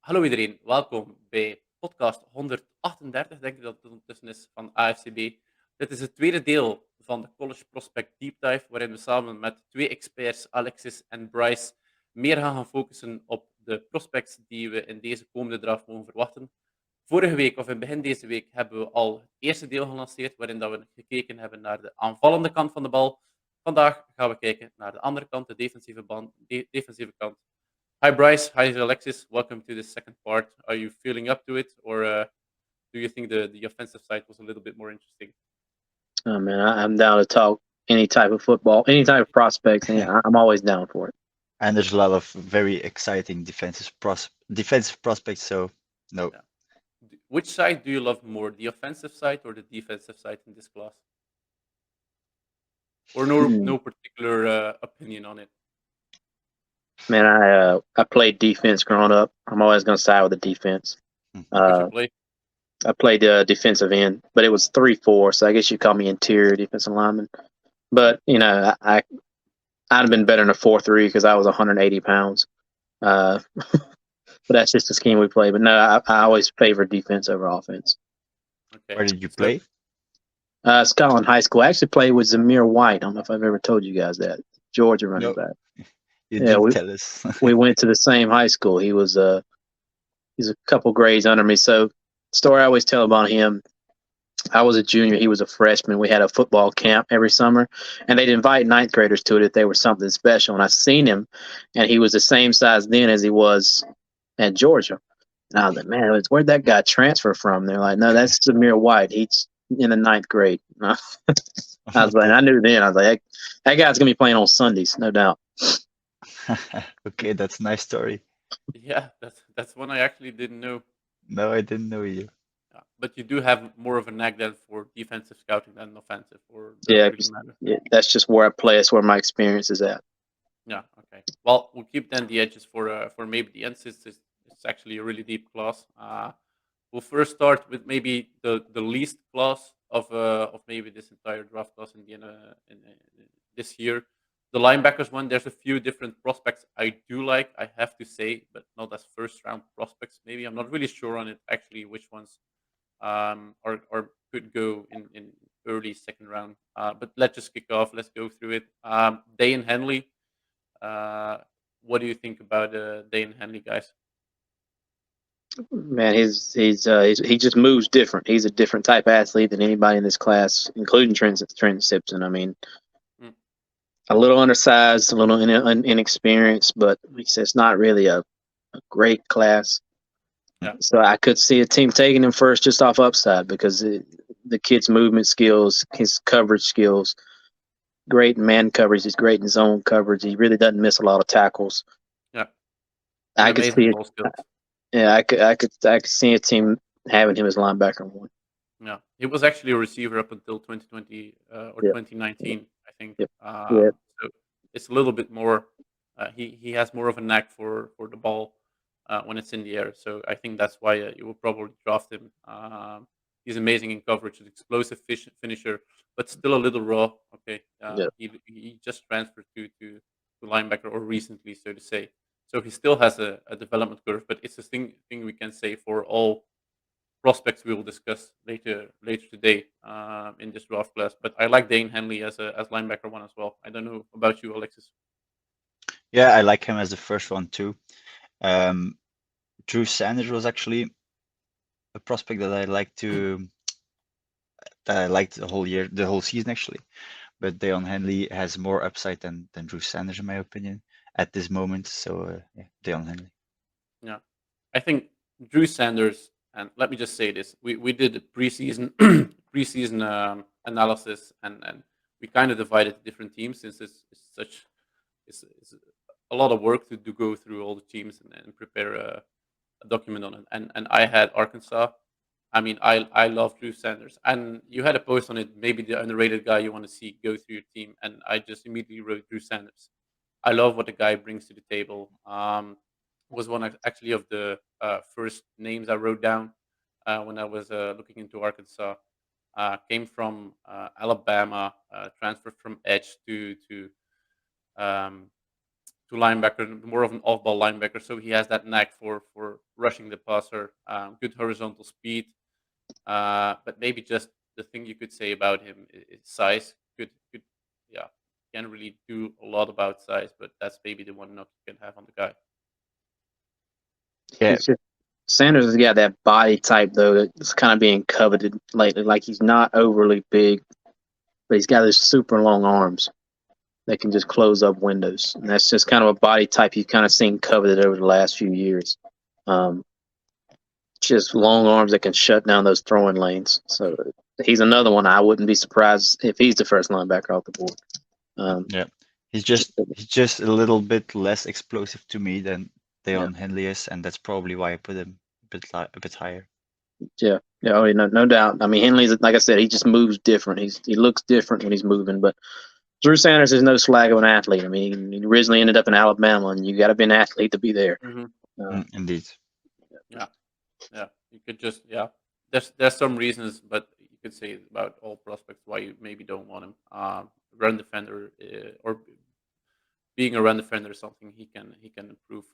Hallo iedereen, welkom bij podcast 138, denk ik dat het ondertussen is, van AFCB. Dit is het tweede deel van de College Prospect Deep Dive, waarin we samen met twee experts, Alexis en Bryce, meer gaan focussen op de prospects die we in deze komende draft mogen verwachten. Vorige week, of in begin deze week, hebben we al het eerste deel gelanceerd, waarin dat we gekeken hebben naar de aanvallende kant van de bal. Vandaag gaan we kijken naar de andere kant, de defensieve kant. Hi Bryce, hi Alexis. Welcome to the second part. Are you feeling up to it, or do you think the offensive side was a little bit more interesting? Oh man, I'm down to talk any type of football, any type of prospects. I'm always down for it. And there's a lot of very exciting defensive prospects. So no, Yeah. Which side do you love more, the offensive side or the defensive side in this class? Or no particular opinion on it? Man, I played defense growing up. I'm always going to side with the defense. What did you play? I played defensive end, but it was 3-4, so I guess you call me interior defensive lineman. But I'd have been better in a 4-3 because I was 180 pounds. But that's just the scheme we play. But no, I always favor defense over offense. Okay. Where did you play? Scotland High School. I actually played with Zamir White. I don't know if I've ever told you guys that. Georgia running back. You didn't tell us. We went to the same high school. He's a couple grades under me. So, story I always tell about him. I was a junior. He was a freshman. We had a football camp every summer, and they'd invite ninth graders to it if they were something special. And I seen him, and he was the same size then as he was at Georgia. And I was like, man, where'd that guy transfer from? They're like, no, that's Zamir White. He's in the ninth grade. I was like, I knew then. I was like, that guy's gonna be playing on Sundays, no doubt. Okay, that's a nice story. Yeah, that's one I actually didn't know. No, I didn't know you. Yeah, but you do have more of a knack then for defensive scouting than offensive, or Yeah, does it really matter? yeah, that's just where I play. That's where my experience is at. Yeah. Okay. Well, we'll keep then the edges for maybe the ends. It's actually a really deep class. We'll first start with maybe the least class of maybe this entire draft class in the in this year. The linebackers one. There's a few different prospects I do like. I have to say, but not as first round prospects. Maybe I'm not really sure on it actually which ones or could go in early second round. But let's just kick off. Let's go through it. Day and Henley. Uh, what do you think about Day and Henley, guys? Man, he just moves different. He's a different type of athlete than anybody in this class, including Trent Simpson. I mean, Mm. a little undersized, a little inexperienced, but he says it's not really a great class. Yeah. So I could see a team taking him first just off upside because the kid's movement skills, his coverage skills, great in man coverage. He's great in zone coverage. He really doesn't miss a lot of tackles. Yeah. I could Amazing see it. ball skills. Yeah, I could see a team having him as linebacker one. Yeah, he was actually a receiver up until 2020 or Yep. 2019, I think. Yep. So it's a little bit more. He has more of a knack for the ball when it's in the air. So I think that's why you will probably draft him. He's amazing in coverage, an explosive finisher, but still a little raw. Okay, Yep. he just transferred to linebacker or recently, so to say. So he still has a development curve, but it's a thing we can say for all prospects we will discuss later today in this draft class. But I like Dane Henley as linebacker one as well. I don't know about you, Alexis. Yeah, I like him as the first one too. Drew Sanders was actually a prospect that I liked the whole season actually. But Deion Henley has more upside than Drew Sanders in my opinion at this moment. So yeah, Deion Henley. Yeah, I think Drew Sanders. And let me just say this: we did a preseason analysis, and we kind of divided different teams since it's a lot of work to go through all the teams and prepare a document on it. And I had Arkansas. I mean, I love Drew Sanders, and you had a post on it. Maybe the underrated guy you want to see go through your team, and I just immediately wrote Drew Sanders. I love what the guy brings to the table. Was one actually of the first names I wrote down when I was looking into Arkansas. Came from Alabama, transferred from edge um, to linebacker, more of an off-ball linebacker. So he has that knack for rushing the passer, good horizontal speed. But maybe just the thing you could say about him is size. Could yeah, can't really do a lot about size, but that's maybe the one knock you can have on the guy. Yeah, It's just Sanders has got that body type though that's kind of being coveted lately. Like he's not overly big, but he's got those super long arms that can just close up windows, and that's just kind of a body type you've kind of seen coveted over the last few years. Just long arms that can shut down those throwing lanes. So he's another one. I wouldn't be surprised if he's the first linebacker off the board. yeah. He's just a little bit less explosive to me than Deion Henley is, and that's probably why I put him a bit higher. Yeah, no doubt. I mean, Henley's, like I said, he just moves different. He looks different when he's moving. But Drew Sanders is no slag of an athlete. I mean, he originally ended up in Alabama, and you got to be an athlete to be there. Indeed. Yeah, you could just There's some reasons, but you could say about all prospects why you maybe don't want him. Run defender or being a run defender is something he can improve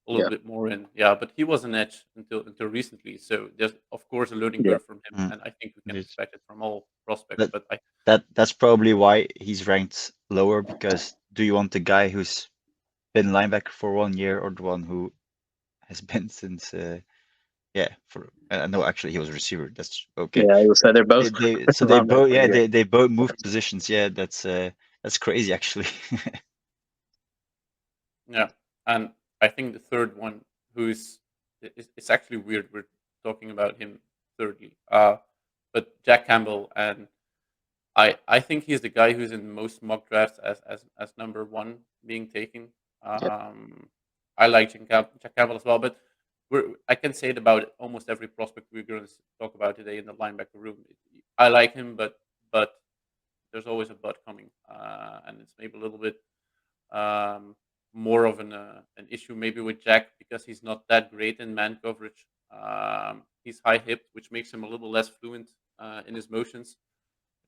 a little bit more in. Yeah, but he was an edge until recently. So there's of course a learning curve from him, and I think we can Indeed. expect it from all prospects. But That's probably why he's ranked lower, because do you want the guy who's been linebacker for 1 year or the one who has been since no, actually he was a receiver. That's okay. Yeah, so they're both. They both moved positions. Yeah, that's crazy actually. yeah, and I think the third one, it's actually weird we're talking about him thirdly, but Jack Campbell, and I think he's the guy who's in most mock drafts as number one being taken. I like Jack Campbell as well, but I can say it about almost every prospect we're going to talk about today in the linebacker room. I like him, but there's always a but coming, and it's maybe a little bit more of an issue maybe with Jack because he's not that great in man coverage. He's high hipped, which makes him a little less fluent in his motions.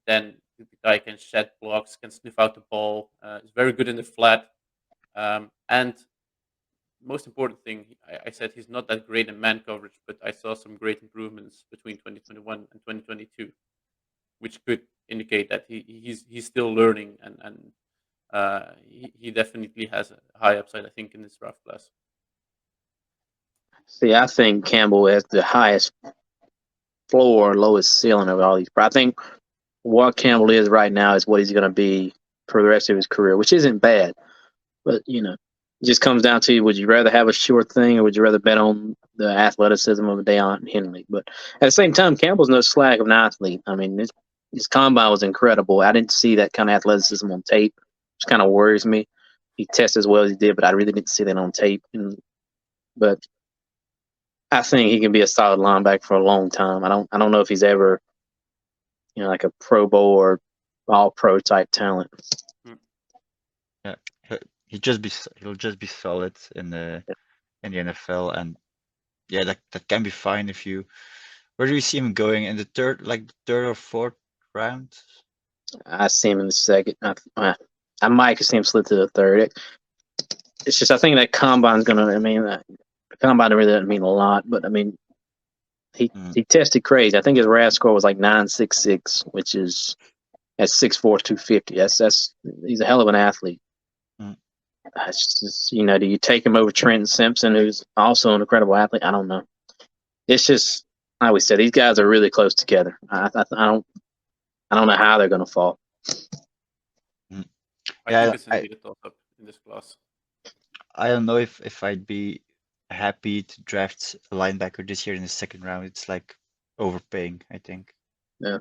Then the guy can shed blocks, can sniff out the ball. Is very good in the flat, and most important thing, I said he's not that great in man coverage, but I saw some great improvements between 2021 and 2022, which could indicate that he's still learning, and he definitely has a high upside, I think, in this draft class. See, I think Campbell has the highest floor, lowest ceiling of all these. But I think what Campbell is right now is what he's going to be for the rest of his career, which isn't bad. But, it just comes down to, would you rather have a sure thing or would you rather bet on the athleticism of Deion Henley? But at the same time, Campbell's no slag of an athlete. I mean, his combine was incredible. I didn't see that kind of athleticism on tape, which kind of worries me. He tested as well as he did, but I really didn't see that on tape. But I think he can be a solid linebacker for a long time. I don't know if he's ever, like a Pro Bowl or All Pro type talent. Yeah, he'll just be solid in the NFL, and yeah, that can be fine if you. Where do you see him going in the third or fourth round? I see him in the second. I might see him slip to the third. It's just I think that combine's gonna. I mean, the combine really doesn't mean a lot, but I mean, he tested crazy. I think his RAS score was like 9.66, which is at 6'4", 250. That's he's a hell of an athlete. It's just, do you take him over Trenton Simpson, who's also an incredible athlete? I don't know. It's just, I always said, these guys are really close together. I don't know how they're going to fall. I think it's indeed a toss-up in this class. I don't know if I'd be happy to draft a linebacker this year in the second round. It's like overpaying, I think. Yeah.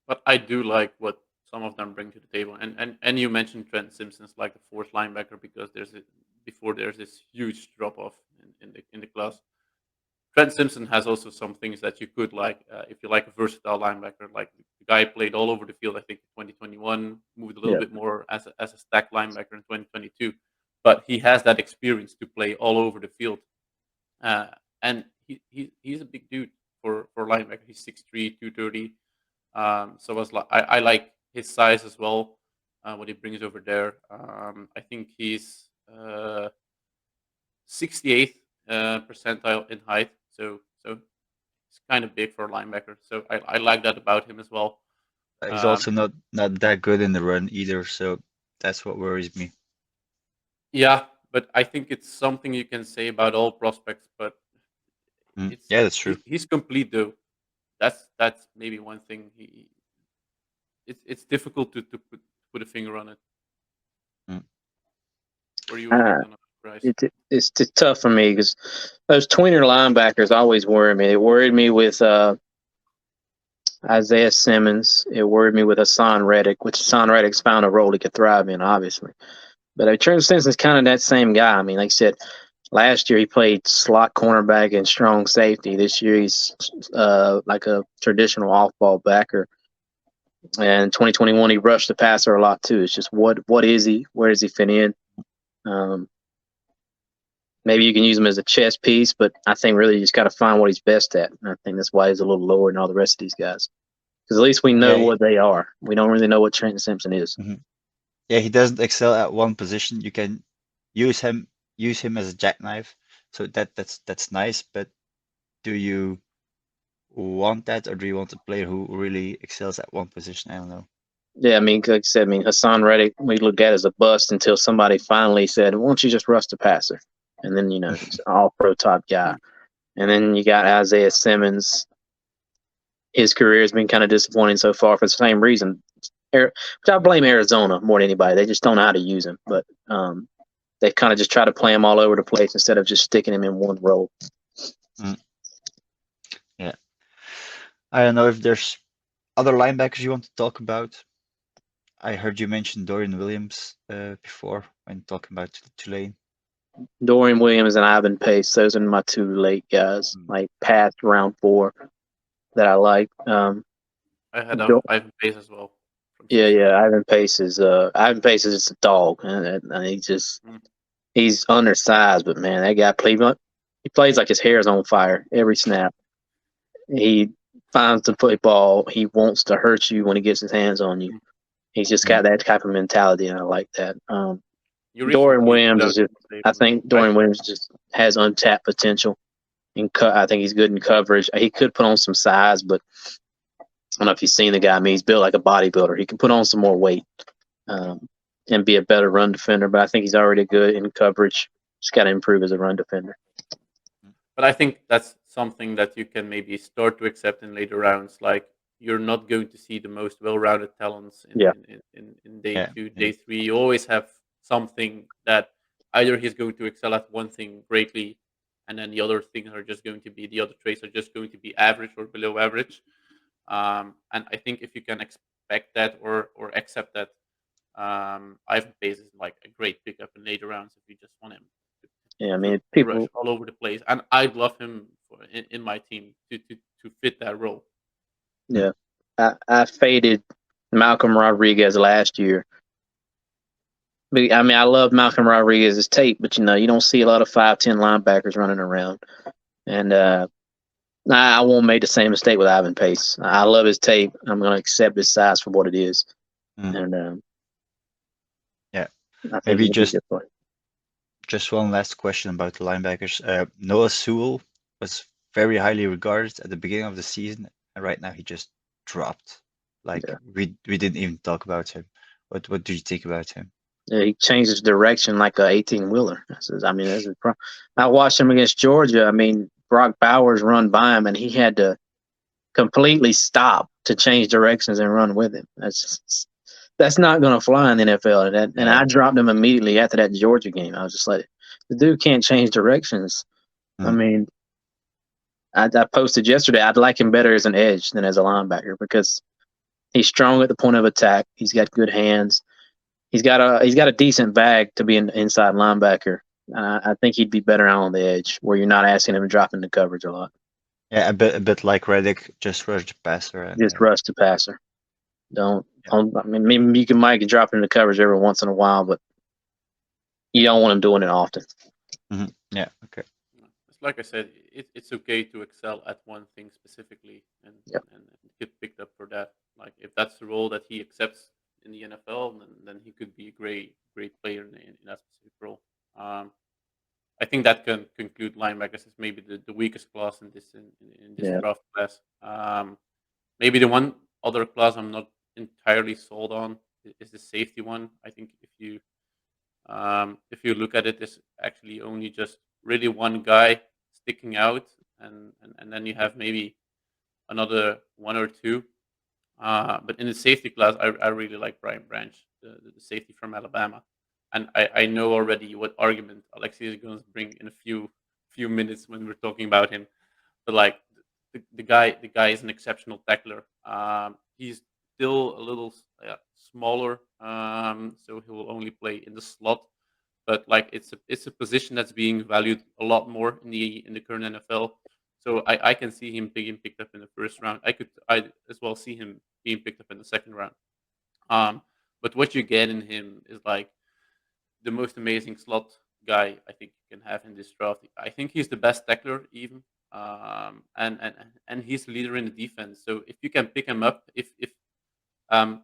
But I do like what some of them bring to the table, and you mentioned Trent Simpson's like the fourth linebacker because there's this huge drop off in the class. Trent Simpson has also some things that you could like if you like a versatile linebacker. Like the guy played all over the field. I think 2021 moved a little bit more as a stack linebacker in 2022, but he has that experience to play all over the field, and he's a big dude for linebacker. He's 6'3", 230. So I like his size as well, what he brings over there. I think he's 68th percentile in height. So it's kind of big for a linebacker. So I like that about him as well. He's Um, also not that good in the run either, so that's what worries me. yeah, but I think it's something you can say about all prospects. But it's Yeah, that's true. he's complete though. That's maybe one thing. It's difficult to put a finger on it. Mm. Where you on it, on Bryce? It's tough for me because those tweener linebackers always worry me. It worried me with Isaiah Simmons. It worried me with Hassan Reddick, which Hassan Reddick's found a role he could thrive in, obviously. But Trent Simpson's kind of that same guy. I mean, like I said, last year he played slot cornerback and strong safety. This year he's like a traditional off-ball backer. And 2021 he rushed the passer a lot too. It's just what is he? Where does he fit in? Maybe you can use him as a chess piece, but I think really you just got to find what he's best at. And I think that's why he's a little lower than all the rest of these guys. Because at least we know what they are. We don't really know what Trenton Simpson is. Mm-hmm. Yeah, he doesn't excel at one position. You can use him as a jackknife, so that's nice. But do you want that, or do you want a player who really excels at one position? I don't know. Yeah, I mean, like I said, Hassan Reddick we looked at as a bust until somebody finally said, "Why don't you just rush the passer?" And then he's an all-pro top guy. And then you got Isaiah Simmons. His career has been kind of disappointing so far for the same reason. Which I blame Arizona more than anybody. They just don't know how to use him. But they kind of just try to play him all over the place instead of just sticking him in one role. Yeah. I don't know if there's other linebackers you want to talk about. I heard you mention Dorian Williams before when talking about Tulane. Dorian Williams and Ivan Pace, those are my two late guys, like past round 4 that I like. I had Ivan Pace as well. Yeah. Ivan Pace is just a dog, and he's undersized, but man, that guy he plays like his hair is on fire every snap. He finds the football. He wants to hurt you when he gets his hands on you. He's just got that type of mentality, and I like that. Dorian Williams I think Dorian Williams just has untapped potential. I think he's good in coverage. He could put on some size, but I don't know if you've seen the guy. I mean, he's built like a bodybuilder. He can put on some more weight and be a better run defender, but I think he's already good in coverage. Just got to improve as a run defender. But I think that's something that you can maybe start to accept in later rounds. Like, you're not going to see the most well-rounded talents in day 2, day 3. You always have something that either he's going to excel at one thing greatly, and then the other things are just going to be, the other traits are just going to be average or below average. And I think if you can expect that or accept that, Ivan Pace is like a great pickup in later rounds if you just want him. Yeah, I mean, people rush all over the place, and I'd love him in my team to fit that role. Yeah, I faded Malcolm Rodriguez last year. But, I mean, I love Malcolm Rodriguez's tape, but you don't see a lot of 5'10" linebackers running around, and I won't make the same mistake with Ivan Pace. I love his tape. I'm going to accept his size for what it is, and I think maybe just one last question about the linebackers. Noah Sewell was very highly regarded at the beginning of the season, and right now he just dropped. We didn't even talk about him. What do you think about him? Yeah, he changed his direction like a 18-wheeler. I mean, that's his problem. I watched him against Georgia. I mean, Brock Bowers run by him, and he had to completely stop to change directions and run with him. That's not going to fly in the NFL. And I dropped him immediately after that Georgia game. I was just like, the dude can't change directions. I mean, I posted yesterday, I'd like him better as an edge than as a linebacker because he's strong at the point of attack. He's got good hands. He's got a decent bag to be an inside linebacker. I think he'd be better out on the edge where you're not asking him to drop into coverage a lot. Yeah, a bit like Reddick, just rush the passer. Just rush the passer. I mean, maybe you might drop into coverage every once in a while, but you don't want him doing it often. Yeah, okay. It's like I said, it's okay to excel at one thing specifically and get picked up for that. Like, if that's the role that he accepts in the NFL, then he could be a great player in that specific role. I think that can conclude linebackers as maybe the weakest class in this Yeah. draft class. Maybe the one other class I'm not entirely sold on is the safety one. I think if you look at it, there's actually only just really one guy sticking out, and then you have maybe another one or two. But in the safety class, I really like Brian Branch, the safety from Alabama, and I know already what argument Alexis is going to bring in a few minutes when we're talking about him. But like the guy is an exceptional tackler. He's still a little smaller, so he will only play in the slot. But like it's a position that's being valued a lot more in the current NFL. So I can see him being picked up in the first round. I as well see him being picked up in the second round. But what you get in him is like the most amazing slot guy I think you can have in this draft. I think he's the best tackler even, and he's the leader in the defense. So if you can pick him up, um,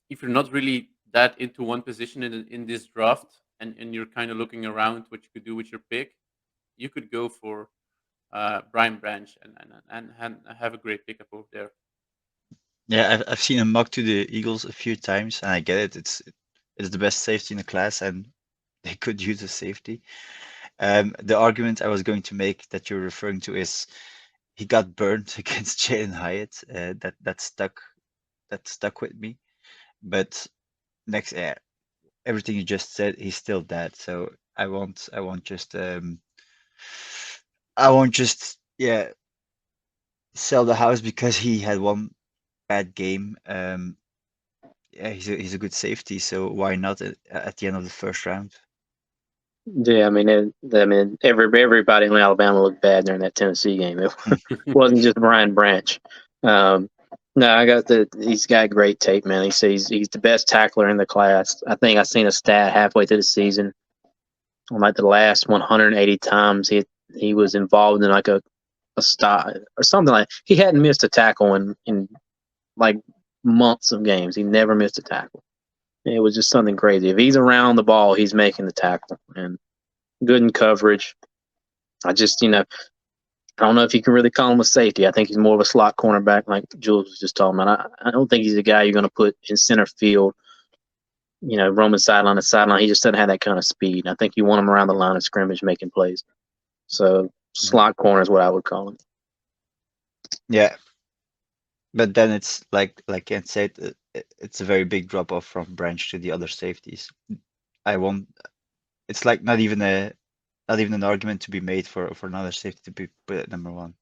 if you're not really that into one position in this draft, and you're kind of looking around what you could do with your pick, you could go for Brian Branch and have a great pickup over there. Yeah, I've seen him mock to the Eagles a few times, and I get it. It's the best safety in the class, and they could use a safety. The argument I was going to make that you're referring to is he got burned against Jalen Hyatt. That stuck with me. But next, everything you just said, he's still dead. So I won't just sell the house because he had one bad game. Yeah, he's a good safety, so why not at the end of the first round? Yeah, I mean, everybody in Alabama looked bad during that Tennessee game. It wasn't just Brian Branch. No, he's got great tape, man. He says he's the best tackler in the class. I think I seen a stat halfway through the season. On like the last 180 times he was involved in like a stop or something like. He hadn't missed a tackle in like months of games. He never missed a tackle. It was just something crazy. If he's around the ball, he's making the tackle and good in coverage. I don't know if you can really call him a safety. I think he's more of a slot cornerback, like Jules was just talking about. I don't think he's a guy you're going to put in center field, roaming sideline to sideline. He just doesn't have that kind of speed. I think you want him around the line of scrimmage making plays. So slot corner is what I would call him. Yeah, but then it's like Kent said, it's a very big drop off from Branch to the other safeties. It's like not even an argument to be made for another safety to be put at number one.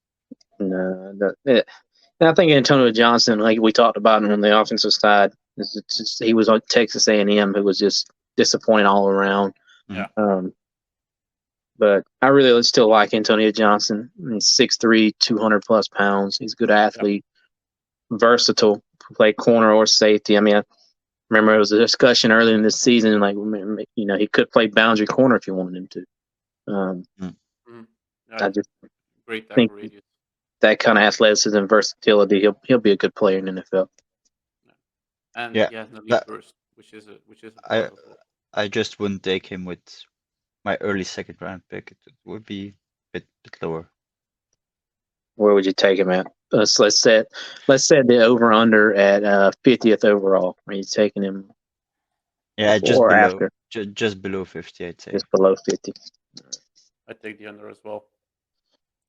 No, I think Antonio Johnson, like we talked about him on the offensive side, he was on Texas A&M, who was just disappointing all around. Yeah. But I really still like Antonio Johnson. He's 6'3", 200 plus pounds. He's a good athlete, versatile, play corner or safety. I mean, I remember it was a discussion early in this season, like he could play boundary corner if you wanted him to. I just great think radius. that kind of athleticism and versatility, he'll be a good player in the NFL. And he has no league burst, which is a I just wouldn't take him with my early second round pick. It would be a bit lower. Where would you take him at? Let's set the over under at 50th overall. Are you taking him? Yeah, just or below, after? just below 50, I'd say. Just below 50. I take the under as well.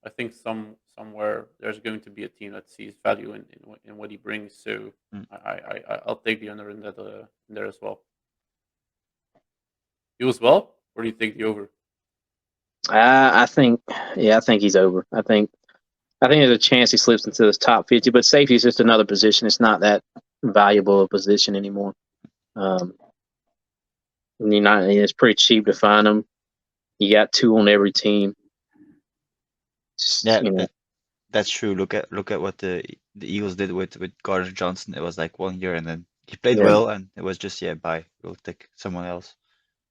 I think somewhere there's going to be a team that sees value in what he brings. So I'll take the under in there as well. You as well, or do you take the over? I think he's over. I think there's a chance he slips into the top 50, but safety is just another position. It's not that valuable a position anymore. It's pretty cheap to find them. You got two on every team. That's true. Look at what the Eagles did with Gardner Johnson. It was like 1 year, and then he played well, and it was just bye. We'll take someone else.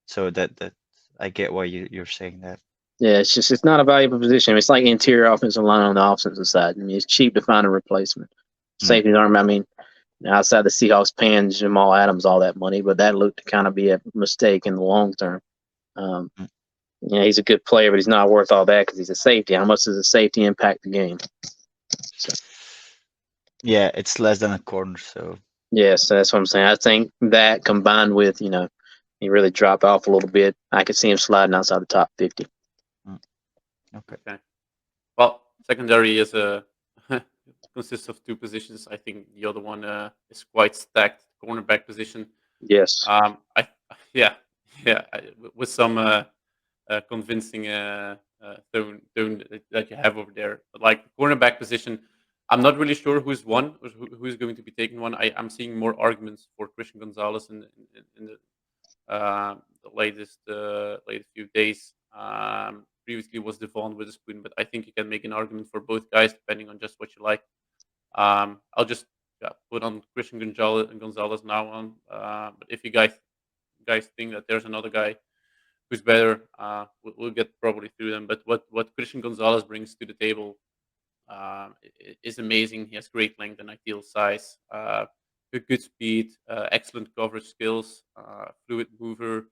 So that I get why you're saying that. Yeah, it's not a valuable position. It's like interior offensive line on the offensive side. I mean, it's cheap to find a replacement. Safeties aren't. I mean, outside the Seahawks paying Jamal Adams all that money, but that looked to kind of be a mistake in the long term. Yeah, he's a good player, but he's not worth all that because he's a safety. How much does a safety impact the game? Yeah, it's less than a corner, so Yes, that's what I'm saying. I think that combined with, he really dropped off a little bit. I could see him sliding outside the top 50. okay. Well, secondary is consists of two positions. I think the other one is quite stacked. Cornerback position. Yes. I yeah with some convincing tone that you have over there. But like the cornerback position, I'm not really sure who's one or who's going to be taking one. I'm seeing more arguments for Christian Gonzalez in the latest few days. Previously was Devon Witherspoon, but I think you can make an argument for both guys depending on just what you like. I'll just put on Christian Gonzalez now on. But if you guys think that there's another guy who's better, we'll get probably through them. But what Christian Gonzalez brings to the table is amazing. He has great length and ideal size, good speed, excellent coverage skills, fluid mover.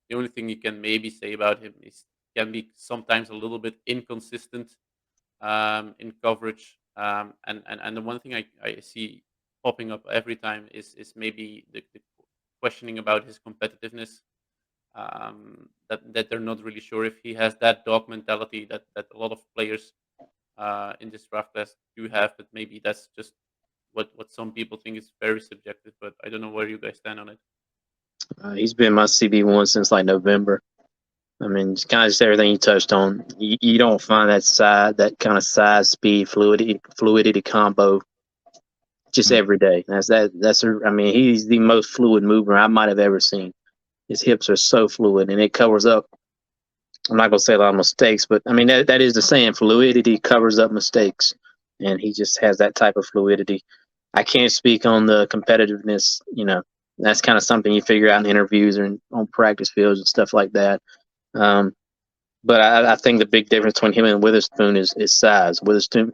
The only thing you can maybe say about him is can be sometimes a little bit inconsistent in coverage. And the one thing I see popping up every time is maybe the questioning about his competitiveness. That they're not really sure if he has that dog mentality that a lot of players in this draft class do have, but maybe that's just what some people think is very subjective. But I don't know where you guys stand on it. He's been my CB1 since like November. I mean, it's kind of just everything you touched on. You don't find that kind of size, speed, fluidity combo just every day. He's the most fluid mover I might have ever seen. His hips are so fluid, and it covers up. I'm not gonna say a lot of mistakes, but I mean that is the saying: fluidity covers up mistakes, and he just has that type of fluidity. I can't speak on the competitiveness. That's kind of something you figure out in interviews or on practice fields and stuff like that. But I think the big difference between him and Witherspoon is size. Witherspoon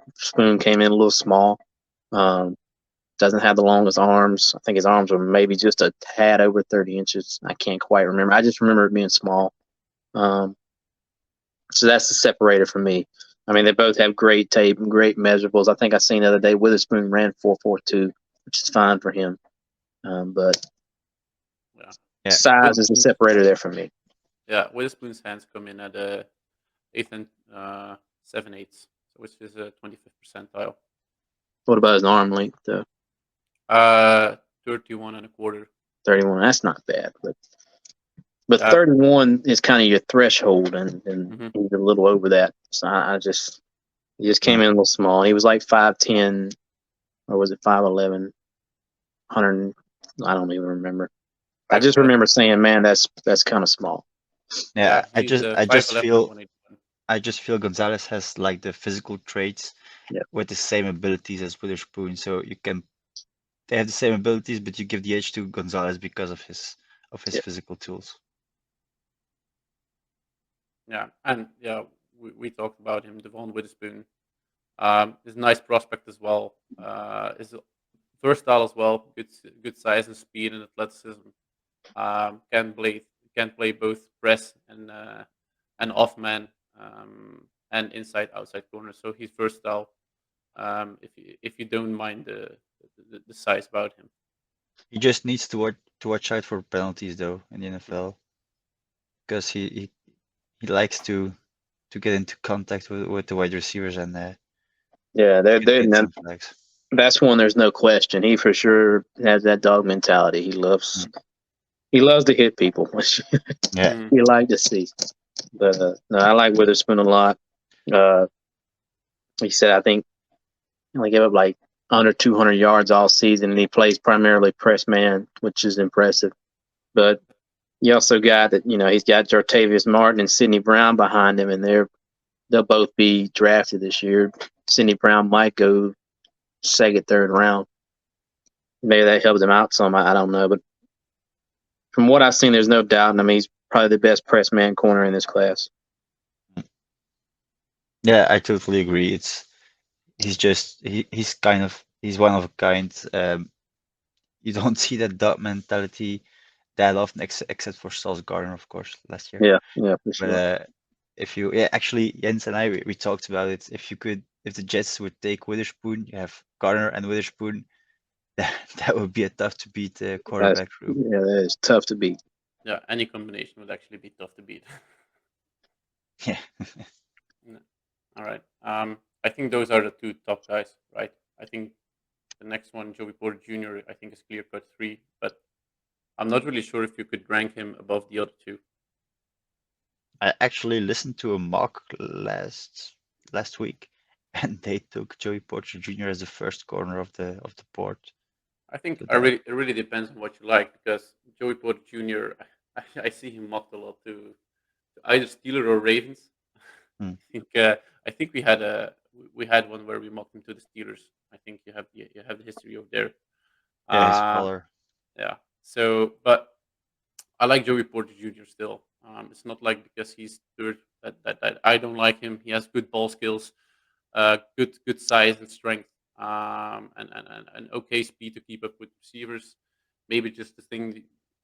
came in a little small. Doesn't have the longest arms. I think his arms are maybe just a tad over 30 inches. I can't quite remember. I just remember it being small. So that's the separator for me. I mean, they both have great tape and great measurables. I think I seen the other day Witherspoon ran 4.42, which is fine for him. But Yeah. size is the separator there for me. Yeah, Witherspoon's hands come in at 8 and 7/8, which is a 25th percentile. What about his arm length, though? 31 and a quarter. 31. That's not bad, but 31 is kind of your threshold, and he's a little over that. So he just came in a little small. He was like 5'10", or was it 5'11", 100. I don't even remember. I just remember saying, "Man, that's kind of small." Yeah, I just feel Gonzalez has like the physical traits with the same abilities as Witherspoon. So they have the same abilities, but you give the edge to Gonzalez because of his physical tools. Yeah, and we talked about him, Devon Witherspoon. Is a nice prospect as well. Is versatile as well. Good size and speed and athleticism. Can play both press and off man and inside outside corner. So he's versatile. If you don't mind the size about him. He just needs to watch out for penalties though in the NFL, because he likes to get into contact with the wide receivers and that's one. There's no question. He for sure has that dog mentality. He loves to hit people, which you like to see. But no, I like Witherspoon a lot. He said I think he only gave up like under 200 yards all season, and he plays primarily press man, which is impressive. But you also got that, he's got Jartavius Martin and Sidney Brown behind him, and they'll both be drafted this year. Sidney Brown might go second, third round. Maybe that helps him out some. I don't know, but from what I've seen, there's no doubt. I mean, he's probably the best press man corner in this class. Yeah, I totally agree. He's one of a kind. You don't see that dog mentality that often, except for Sauce Gardner, of course, last year. Yeah, for sure. But if you, yeah, actually, Jens and I, we talked about it. If the Jets would take Witherspoon, you have Garner and Witherspoon, that would be a tough to beat quarterback room. Yeah, that is tough to beat. Yeah, any combination would actually be tough to beat. Yeah. All right. I think those are the two top guys, right? I think the next one, Joey Porter Jr., I think is clear cut 3, but I'm not really sure if you could rank him above the other two. I actually listened to a mock last week, and they took Joey Porter Jr. as the first corner of the board. I think So it really depends on what you like, because Joey Porter Jr., I see him mocked a lot to either Steelers or Ravens. Hmm. I think we had one where we mocked him to the Steelers. I think you have the history of there. Yeah, his color. Yeah. So, but I like Joey Porter Jr. still. It's not like because he's third that I don't like him. He has good ball skills, good size and strength, and okay speed to keep up with receivers. Maybe just the thing,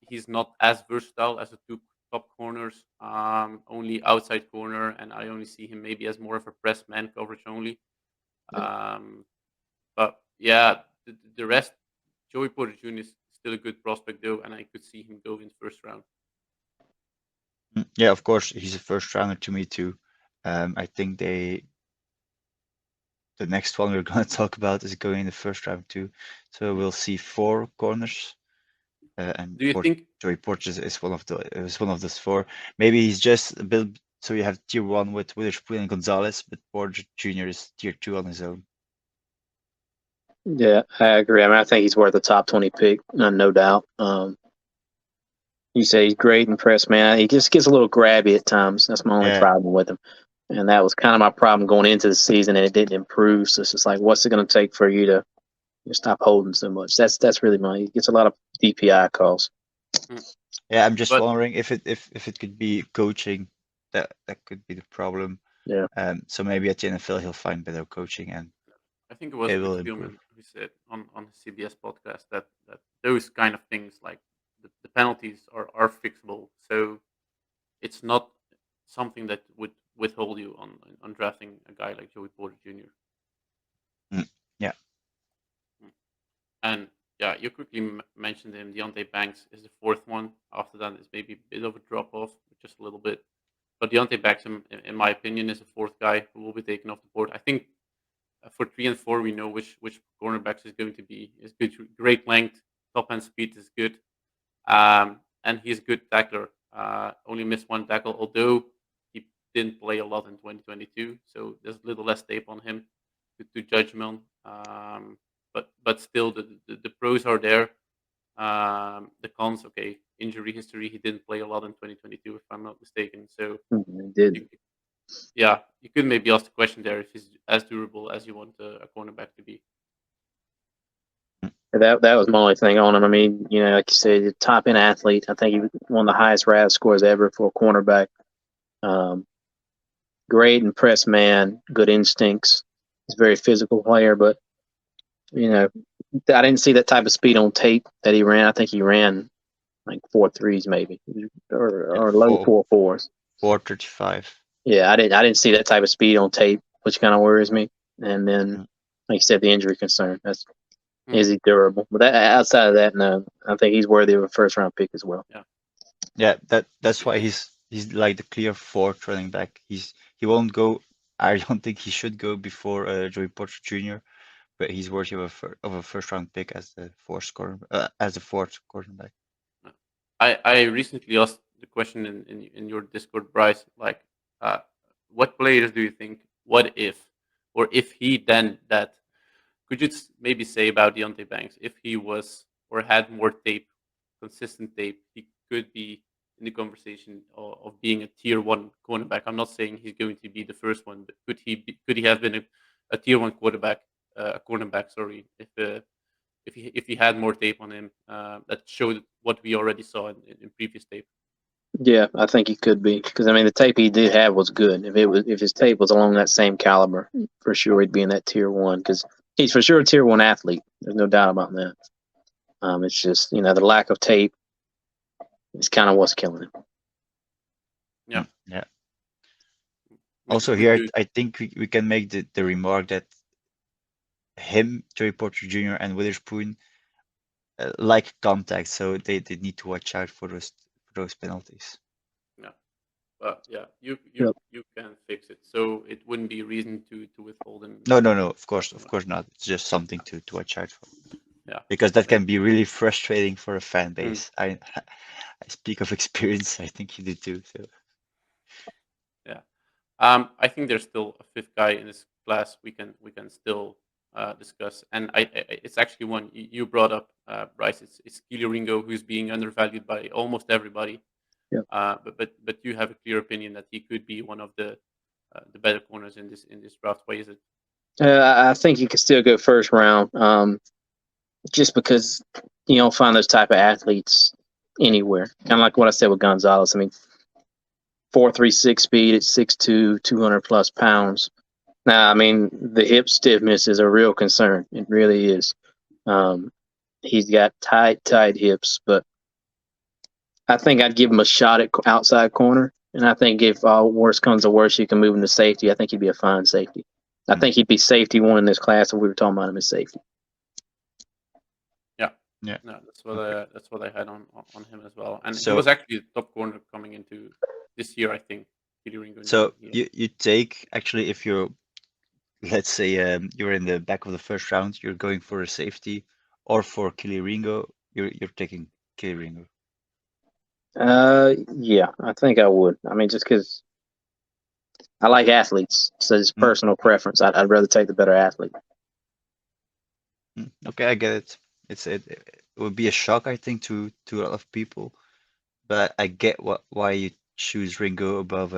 he's not as versatile as the two top corners. Only outside corner, and I only see him maybe as more of a press man coverage only. But yeah, the rest, Joey Porter Jr. is still a good prospect though, and I could see him go in first round. Yeah, of course, he's a first rounder to me too. I think the next one we're going to talk about is going in the first round too. So we'll see 4 corners. And Do you think Joey Porter is one of those 4? Maybe he's just a bit. So you have tier 1 with Witherspoon and Gonzalez, but Porter Jr. is tier 2 on his own. Yeah, I agree. I mean, I think he's worth a top 20 pick, no doubt. You say he's great and press man. He just gets a little grabby at times. That's my only problem with him. And that was kind of my problem going into the season, and it didn't improve. So it's just like, what's it going to take for you to stop holding so much? That's really he gets a lot of DPI calls. Yeah, I'm just wondering if it could be coaching. That could be the problem. Yeah. So maybe at the NFL he'll find better coaching, and I think it was Rick Spielman who said on the CBS podcast that those kind of things, like the penalties are fixable. So it's not something that would withhold you on drafting a guy like Joey Porter Jr. Yeah. And yeah, you quickly mentioned him. Deontay Banks is the 4th one. After that is maybe a bit of a drop off, just a little bit. But Deontay Banks, in my opinion, is the 4th guy who will be taken off the board. I think for 3 and 4, we know which cornerbacks is going to be. Is good, great length, top end speed is good, and he's a good tackler. Only missed 1 tackle, although he didn't play a lot in 2022, so there's a little less tape on him to judge him on. But still, the pros are there. The cons, okay, injury history. He didn't play a lot in 2022, if I'm not mistaken. So he did. You could maybe ask the question there if he's as durable as you want a cornerback to be. That was my only thing on him. I mean, like you said, the top end athlete. I think he won the highest RAS scores ever for a cornerback. Great and press man, good instincts. He's a very physical player, but I didn't see that type of speed on tape that he ran. I think he ran like 4.3s maybe, or low 4.4s. 4.35. Yeah, I didn't see that type of speed on tape, which kind of worries me. And then, like you said, the injury concern. Is he durable? But outside of that, no, I think he's worthy of a first round pick as well. Yeah, that's why he's like the clear 4th running back. He won't go. I don't think he should go before Joey Porter Jr. But he's worthy of a first round pick as the 4th quarterback. I recently asked the question in your Discord, Bryce, like, what players do you think? What if, or if he then that? Could you maybe say about Deontay Banks, if he was or had more tape, consistent tape, he could be in the conversation of being a tier 1 cornerback? I'm not saying he's going to be the first one, but could he have been a tier 1 quarterback, a cornerback? Sorry, if he had more tape on him that showed what we already saw in previous tape. Yeah, I think he could be, because I mean the tape he did have was good. If his tape was along that same caliber, for sure he'd be in that tier 1, because he's for sure a tier 1 athlete. There's no doubt about that. It's just the lack of tape is kind of what's killing him. Yeah. Yeah. Also here, I think we can make the remark that him, Joey Porter Jr. and Witherspoon like contact, so they need to watch out for those penalties. But yeah, you Yep. you can fix it, so it wouldn't be a reason to withhold him. No, of course not. It's just something to watch out for. Yeah. Because that can be really frustrating for a fan base. I speak of experience. I think you do too. So Yeah. I think there's still a fifth guy in this class we can still discuss, and it's actually one you brought up, Bryce. It's Keely Ringo, who's being undervalued by almost everybody. Yep. But you have a clear opinion that he could be one of the better corners in this draft. Why is it? I think you could still go first round, just because you don't find those type of athletes anywhere. Kind of like what I said with Gonzalez. I mean, 4.36 speed at 6'2", 200 plus pounds. Now, I mean, the hip stiffness is a real concern. It really is. He's got tight hips, but I think I'd give him a shot at outside corner. And I think if all worse comes to worse, you can move him to safety. I think he'd be a fine safety. I think he'd be safety one in this class if we were talking about him as safety. Yeah. No, that's what I had on him as well. And So- he was actually the top corner coming into this year, I think. Keely Ringo. So Yeah. you take, actually, if you're, let's say, you're in the back of the first round, you're going for a safety, or for Keely Ringo, you're taking Keely Ringo. Yeah, I think I would. I mean, just because I like athletes, so it's personal preference. I'd rather take the better athlete. Okay, I get it. It would be a shock, I think, to a lot of people, but I get why you choose Ringo above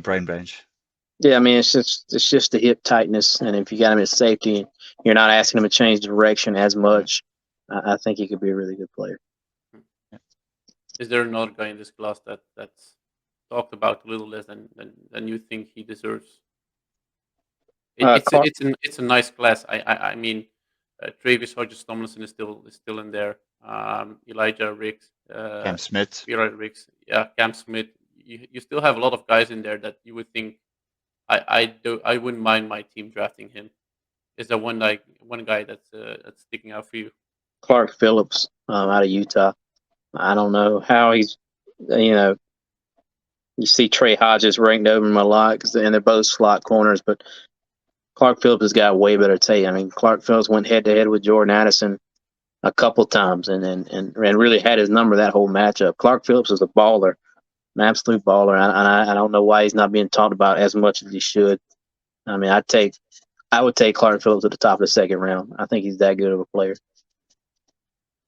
Brian Branch. Yeah, I mean, it's just the hip tightness, and if you got him at safety, you're not asking him to change direction as much. I think he could be a really good player. Is there another guy in this class that's talked about a little less than you think he deserves? It's a nice class. I mean, Travis Hodges-Tomlinson is still in there. Elijah Riggs, Cam Smith. Elijah Riggs, yeah, Cam Smith. You still have a lot of guys in there that you would think I wouldn't mind my team drafting him. Is there one guy that's sticking out for you? Clark Phillips out of Utah. I don't know how he's, you see Trey Hodges ranked over him a lot, and they're both slot corners, but Clark Phillips has got way better tape. I mean, Clark Phillips went head to head with Jordan Addison a couple times and really had his number that whole matchup. Clark Phillips is a baller, an absolute baller. I don't know why he's not being talked about as much as he should. I mean, I would take Clark Phillips at the top of the second round. I think he's that good of a player.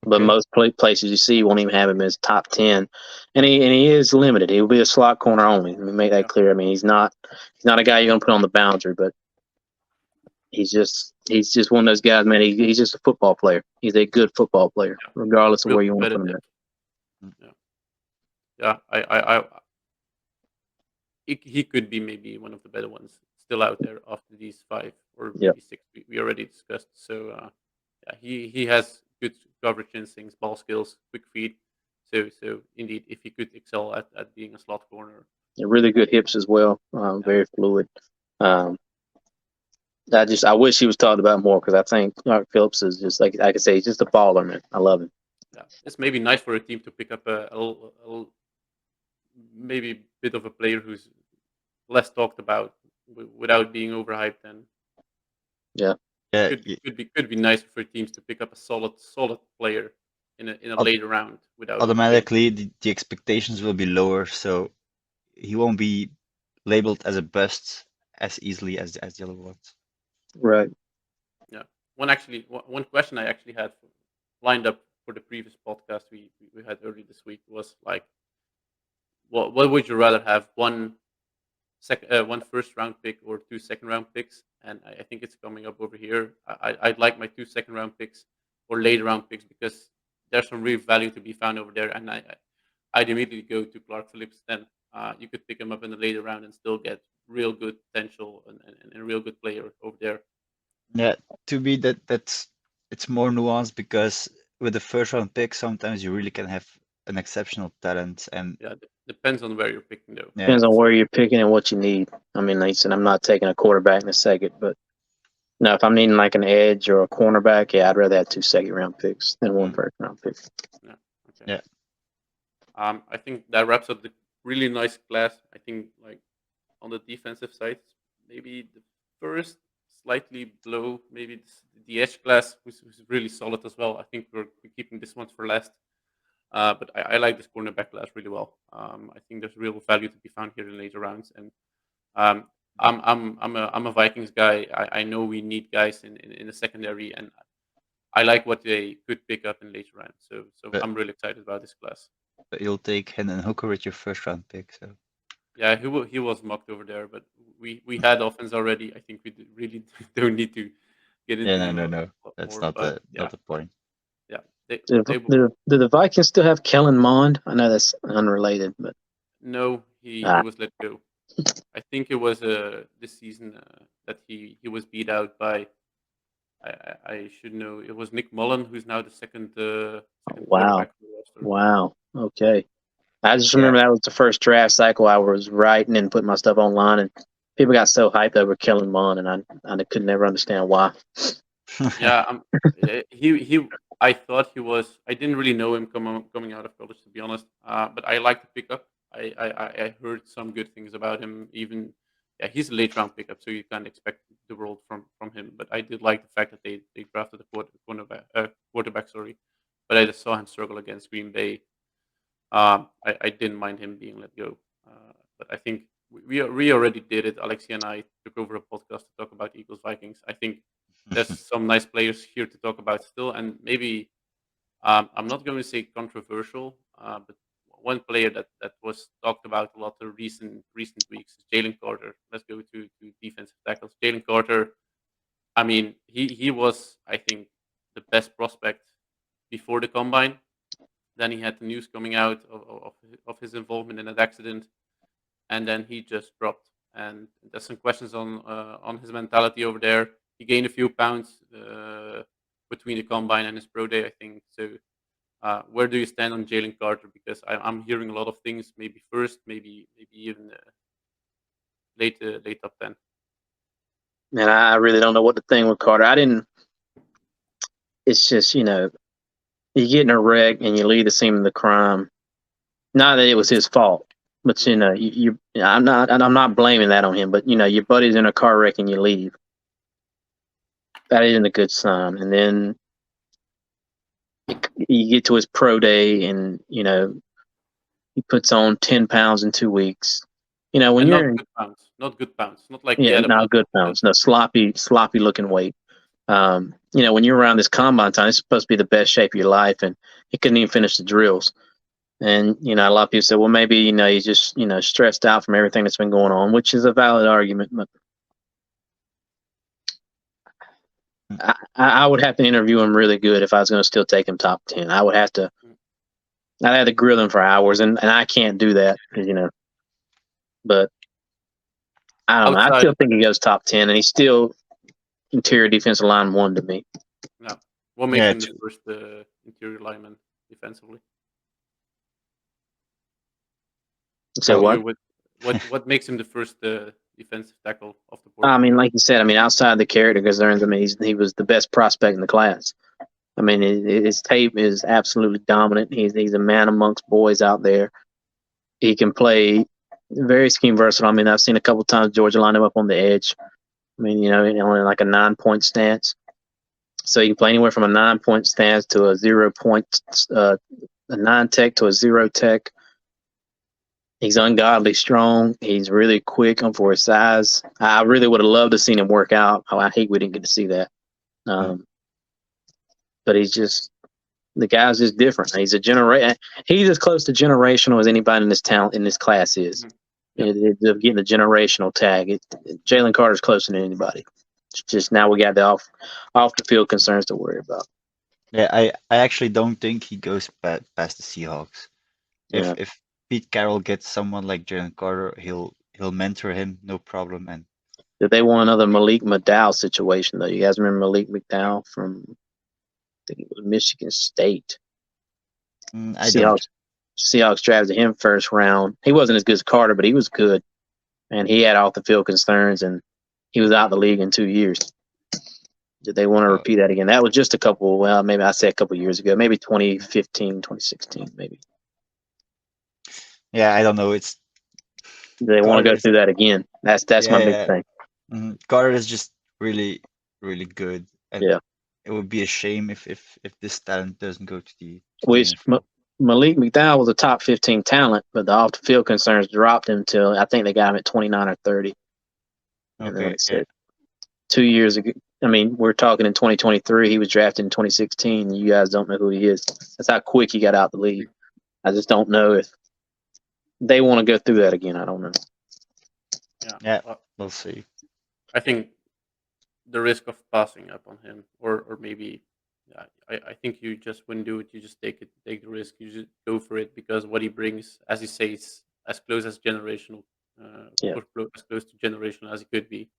But most places you see won't even have him as top 10, and he is limited. He'll be a slot corner only. Let me make that clear. I mean, he's not a guy you're gonna put on the boundary, but he's just one of those guys, man. He's just a football player. He's a good football player, regardless of where you want to put him at. Yeah, he could be maybe one of the better ones still out there after these 5 or maybe 6 we already discussed. So he has good coverage instincts, ball skills, quick feet. So indeed, if he could excel at being a slot corner. Yeah, really good hips as well. Very fluid. I wish he was talked about more, because I think Clark Phillips is just, like I could say, he's just a baller, man. I love him. Yeah, it's maybe nice for a team to pick up maybe a bit of a player who's less talked about without being overhyped. And could be nice for teams to pick up a solid player in a later round without automatically the expectations will be lower, so he won't be labeled as a bust as easily as the other ones. Right. Yeah. One question I actually had lined up for the previous podcast we had earlier this week was like, what would you rather have, one first round pick or 2 second round picks? And I think it's coming up over here. I'd like my 2 second round picks or later round picks, because there's some real value to be found over there. And I'd immediately go to Clark Phillips. Then you could pick him up in the later round and still get real good potential and a real good player over there. Yeah, to me it's more nuanced, because with the first round pick, sometimes you really can have an exceptional talent, and Depends on where you're picking, though. Yeah. Depends on where you're picking and what you need. I mean, like I said, I'm not taking a quarterback in a second, but no, if I'm needing like an edge or a cornerback, yeah, I'd rather have 2 second-round picks than one first-round pick. Okay. Yeah. I think that wraps up the really nice class. I think like on the defensive side, maybe the first slightly below, maybe the edge class was really solid as well. I think we're keeping this one for last. But I like this cornerback class really well. I think there's real value to be found here in later rounds, and I'm a Vikings guy. I know we need guys in the secondary, and I like what they could pick up in later rounds. So But- I'm really excited about this class. But you'll take Hendon Hooker with your first round pick. So Yeah, he was mocked over there, but we had offense already. I think we really don't need to get into yeah, no. a lot That's more, not but not the point. yeah. They Do the Vikings still have Kellen Mond? I know that's unrelated, but No, he Ah. was let go. I think it was this season that he was beat out by. I should know. It was Nick Mullen, who's now the second wow. quarterback for the roster. Wow. Okay. I just remember that was the first draft cycle I was writing and putting my stuff online, and people got so hyped over Kellen Mond, and I could never understand why. Yeah, he. I thought he was. I didn't really know him coming out of college, to be honest. But I like the pickup. I heard some good things about him. Even yeah, he's a late round pickup, so you can't expect the world from him. But I did like the fact that they drafted a quarterback. Sorry, but I just saw him struggle against Green Bay. I didn't mind him being let go. But I think we already did it. Alexis and I took over a podcast to talk about Eagles Vikings. I think there's some nice players here to talk about still, and maybe I'm not going to say controversial, but one player that was talked about a lot the recent weeks is Jalen Carter. Let's go to defensive tackles. Jalen Carter. I mean, he was, I think, the best prospect before the combine. Then he had the news coming out of his involvement in that accident, and then he just dropped. And there's some questions on his mentality over there. He gained a few pounds between the combine and his pro day, I think. So, where do you stand on Jalen Carter? Because I'm hearing a lot of things. Maybe first, maybe even late top 10. Man, I really don't know what to think with Carter. It's just, you get in a wreck and you leave the scene of the crime. Not that it was his fault, but I'm not blaming that on him. But your buddy's in a car wreck and you leave. That isn't a good sign. And then you get to his pro day and he puts on 10 pounds in 2 weeks. When And you're not good pounds, not like not good pounds, no sloppy looking weight. When you're around this combine time, it's supposed to be the best shape of your life, and he couldn't even finish the drills. And a lot of people say, well, maybe he's just stressed out from everything that's been going on, which is a valid argument. But I would have to interview him really good if I was going to still take him top 10. I'd have to grill him for hours, and I can't do that because But I don't know. I still think he goes top 10, and he's still interior defensive line 1 to me. No. What makes him the first interior lineman defensively? So what makes him the first defensive tackle of the board? I mean, like you said, outside the character concerns, he was the best prospect in the class. I mean, his tape is absolutely dominant. He's a man amongst boys out there. He can play very scheme versatile. I mean, I've seen a couple times Georgia line him up on the edge. I mean, only like a 9-point stance. So you can play anywhere from a 9-point stance to a 0-point, a 9-tech to a 0-tech. He's ungodly strong. He's really quick for his size. I really would have loved to seen him work out. I hate we didn't get to see that. But the guy's just different. He's he's as close to generational as anybody in this class is. Getting the generational tag. Jalen Carter's closer than anybody. It's just now we got the off the field concerns to worry about. Yeah, I actually don't think he goes past the Seahawks. Yeah. If Pete Carroll gets someone like Jalen Carter, he'll mentor him, no problem. And Did they want another Malik McDowell situation though? You guys remember Malik McDowell from I think it was Michigan State. I don't. Seahawks drafted him first round. He wasn't as good as Carter, but he was good. And he had off the field concerns, and he was out of the league in 2 years. Did they want to repeat that again? That was just maybe I said a couple years ago, maybe 2015, 2016, maybe. Yeah, I don't know. Do they want to go through that again? That's my big thing. Carter is just really, really good. And Yeah. it would be a shame if this talent doesn't go to the Malik McDowell was a top 15 talent, but the off the field concerns dropped him till I think they got him at 29 or 30. Okay. 2 years ago. I mean, we're talking in 2023. He was drafted in 2016. You guys don't know who he is. That's how quick he got out the league. I just don't know if they want to go through that again. I don't know. Yeah, we'll see. I think the risk of passing up on him, or maybe, I think you just wouldn't do it. You just take the risk. You just go for it because what he brings, as you say, is as close as generational, as close to generational as he could be.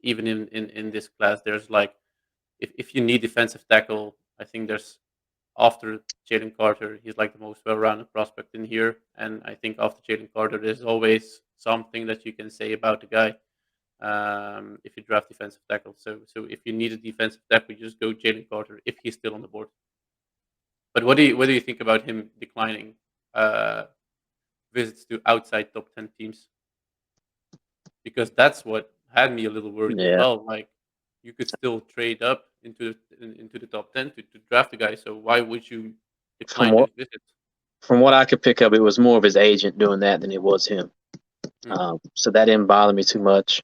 Even in this class, there's like, if you need defensive tackle, I think there's, after Jalen Carter, he's like the most well-rounded prospect in here. And I think after Jalen Carter, there's always something that you can say about the guy if you draft defensive tackle. So if you need a defensive tackle, you just go Jalen Carter if he's still on the board. But what do you think about him declining visits to outside top 10 teams? Because that's what had me a little worried as well. Like, you could still trade up into the top 10 to draft a guy. So why would you decline his visit? From what I could pick up, it was more of his agent doing that than it was him. So that didn't bother me too much.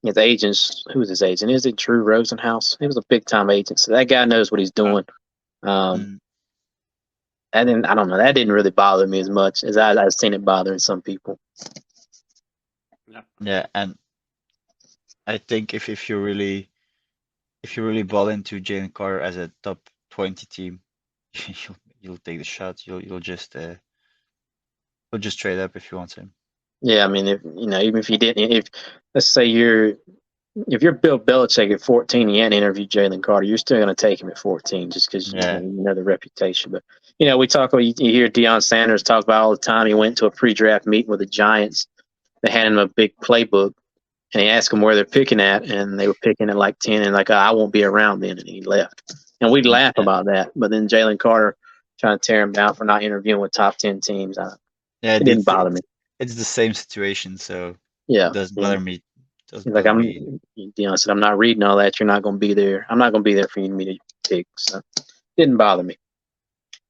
His agents, who was his agent? Is it Drew Rosenhaus? He was a big time agent, so that guy knows what he's doing. I don't know. That didn't really bother me as much as I've seen it bothering some people. Yeah, and I think if you really ball into Jalen Carter as a top 20 team, you'll take the shot. You'll just trade up if you want him. Yeah, I mean, even if you didn't, if let's say if you're Bill Belichick at 14, you hadn't interviewed Jalen Carter, you're still going to take him at 14 just because you know the reputation. But we talk. You hear Deion Sanders talk about all the time. He went to a pre-draft meeting with the Giants. They handed him a big playbook, and he asked them where they're picking at, and they were picking at like 10, and like, I won't be around then, and he left. And we'd laugh about that, but then Jalen Carter trying to tear him down for not interviewing with top 10 teams. It didn't bother me. It's the same situation, so it doesn't bother me. Deion said, I'm not reading all that. You're not going to be there. I'm not going to be there for you to pick. So it didn't bother me.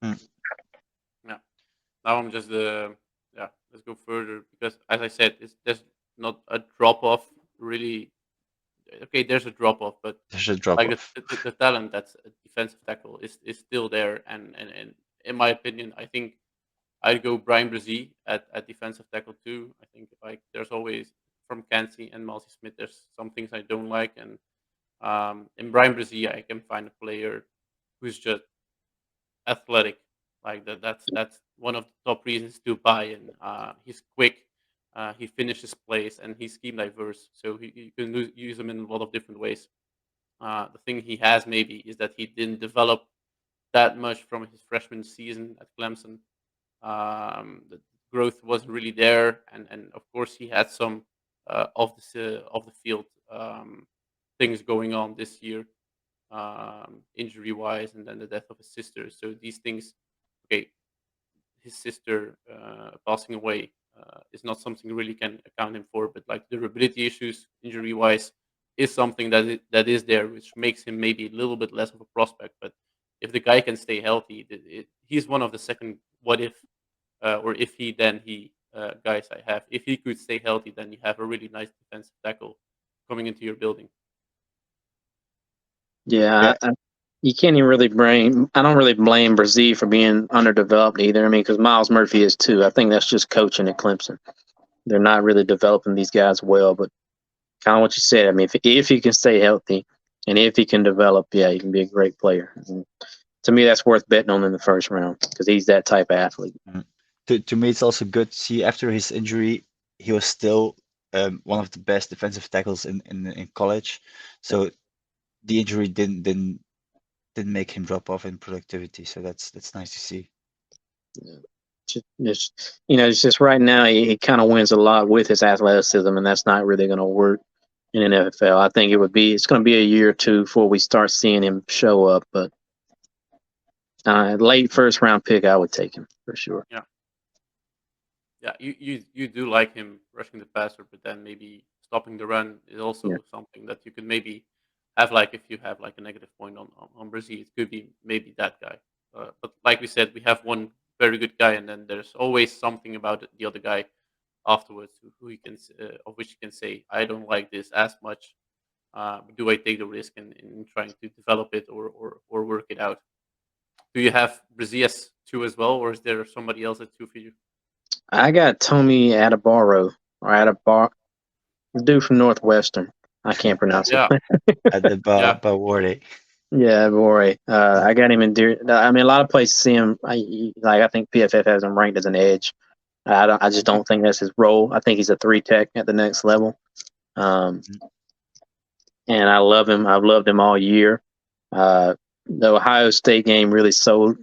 Yeah. Now I'm just let's go further because, as I said, there's not a drop off really. Okay, there's a drop off, but there's a drop off. Like the talent that's a defensive tackle is still there, and in my opinion, I think I'd go Brian Brzee at defensive tackle too. I think like there's always from Kansi and Malcy Smith, there's some things I don't like, and in Brian Brzee I can find a player who's just athletic. Like that's one of the top reasons to buy in. He's quick, he finishes plays, and he's scheme diverse, so you can use him in a lot of different ways. The thing he has maybe is that he didn't develop that much from his freshman season at Clemson. The growth wasn't really there, and of course he had some of the field things going on this year, injury wise, and then the death of his sister. So these things, okay, his sister passing away is not something really can account him for, but like durability issues, injury wise, is something that is there, which makes him maybe a little bit less of a prospect. But if the guy can stay healthy, he's one of the second what if, or if he guys I have. If he could stay healthy, then you have a really nice defensive tackle coming into your building. Yeah, you can't even really blame. I don't really blame Brzee for being underdeveloped either. I mean, because Miles Murphy is too. I think that's just coaching at Clemson. They're not really developing these guys well. But kind of what you said. I mean, if he can stay healthy and if he can develop, he can be a great player. And to me, that's worth betting on in the first round because he's that type of athlete. To me, it's also good to see after his injury, he was still one of the best defensive tackles in college. So the injury didn't make him drop off in productivity. So that's nice to see. It's just right now he kind of wins a lot with his athleticism, and that's not really going to work in an NFL. I think it's going to be a year or two before we start seeing him show up. But late first round pick, I would take him for sure. Yeah, you do like him rushing the passer, but then maybe stopping the run is also something that you could maybe have, like if you have like a negative point on Brazil, it could be maybe that guy. But like we said, we have one very good guy, and then there's always something about the other guy afterwards who you can of which you can say, I don't like this as much. Do I take the risk in trying to develop it or work it out? Do you have Brazil as 2 as well, or is there somebody else at 2 for you? I got Tommy Adabaro or Adabar, the dude from Northwestern. I can't pronounce Yeah, it. At the yeah. Bawore. Yeah, boy. I got him in Deer. I mean, a lot of places see him. I think PFF has him ranked as an edge. I just don't think that's his role. I think he's a 3 tech at the next level. And I love him. I've loved him all year. The Ohio State game really sold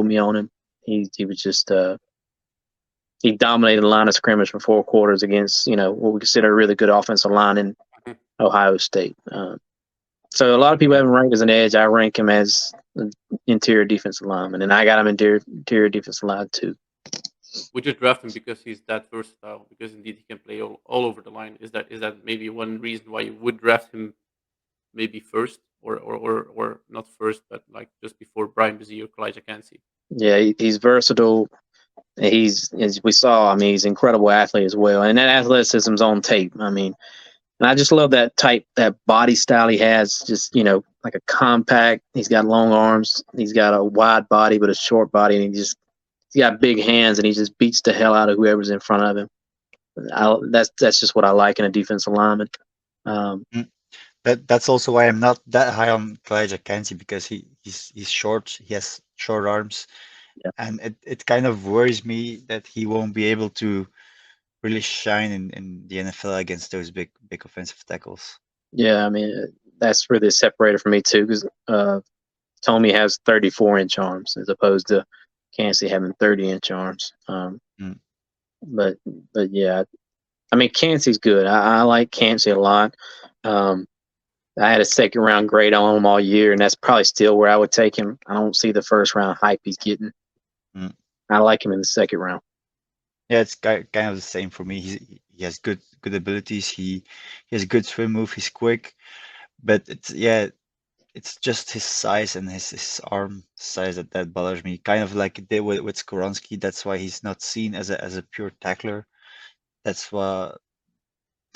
me on him. He was just he dominated the line of scrimmage for 4 quarters against what we consider a really good offensive line in Mhm. Ohio State. So a lot of people have him ranked as an edge. I rank him as an interior defensive lineman, and I got him interior defensive line too. Would you draft him because he's that versatile? Because indeed he can play all over the line. Is that maybe one reason why you would draft him maybe first, or not first, but like just before Brian Brzee or College-adepten? Yeah, he's versatile. He's, as we saw, I mean, he's an incredible athlete as well, and that athleticism's on tape. I mean, and I just love that body style he has. Just like a compact. He's got long arms. He's got a wide body but a short body, and he's got big hands, and he just beats the hell out of whoever's in front of him. That's just what I like in a defensive lineman. That's also why I'm not that high on college-adepten, because he's short. He has short arms, and it kind of worries me that he won't be able to really shine in the NFL against those big offensive tackles. Yeah, I mean that's really a separator for me too, because Tommy has 34-inch arms as opposed to Kancey having 30-inch arms. But yeah, I mean Kancey's good. I like Kancey a lot. I had a 2nd round grade on him all year, and that's probably still where I would take him. I don't see the 1st round hype he's getting. I like him in the 2nd round. Yeah, it's kind of the same for me. He has good abilities. He has a good swim move. He's quick, but it's just his size and his arm size that bothers me. Kind of like it did with Skoronski. That's why he's not seen as a pure tackler. That's the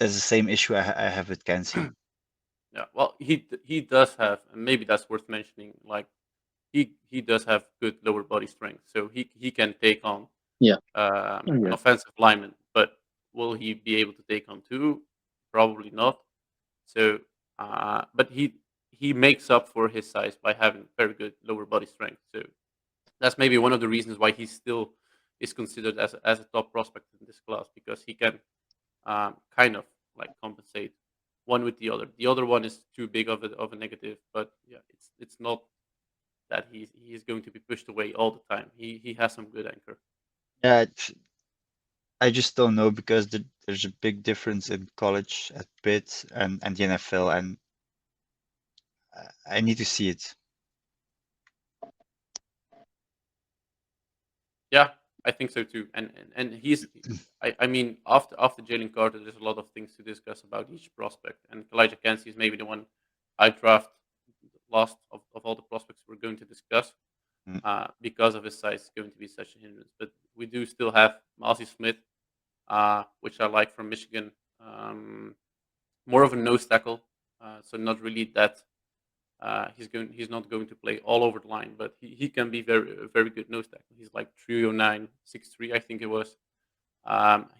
same issue I have with Kancey. Yeah, well, he does have, and maybe that's worth mentioning. Like he does have good lower body strength, so he can take on an offensive lineman. But will he be able to take on 2? Probably not. So, but he makes up for his size by having very good lower body strength. So that's maybe one of the reasons why he still is considered as a top prospect in this class, because he can kind of like compensate one with the other. The other one is too big of a negative, but yeah, it's not that he is going to be pushed away all the time. He has some good anchor. Yeah, I just don't know, because there's a big difference in college at Pitt and the NFL, and I need to see it. Yeah, I think so too. And he's, I mean, after Jalen Carter, there's a lot of things to discuss about each prospect. And Elijah Kancey is maybe the one I draft last of all the prospects we're going to discuss, because of his size, is going to be such a hindrance. But we do still have Malcy Smith, which I like, from Michigan. More of a nose tackle, so not really that. He's not going to play all over the line, but he can be very good nose tackle. He's like 309, 6'3", I think it was.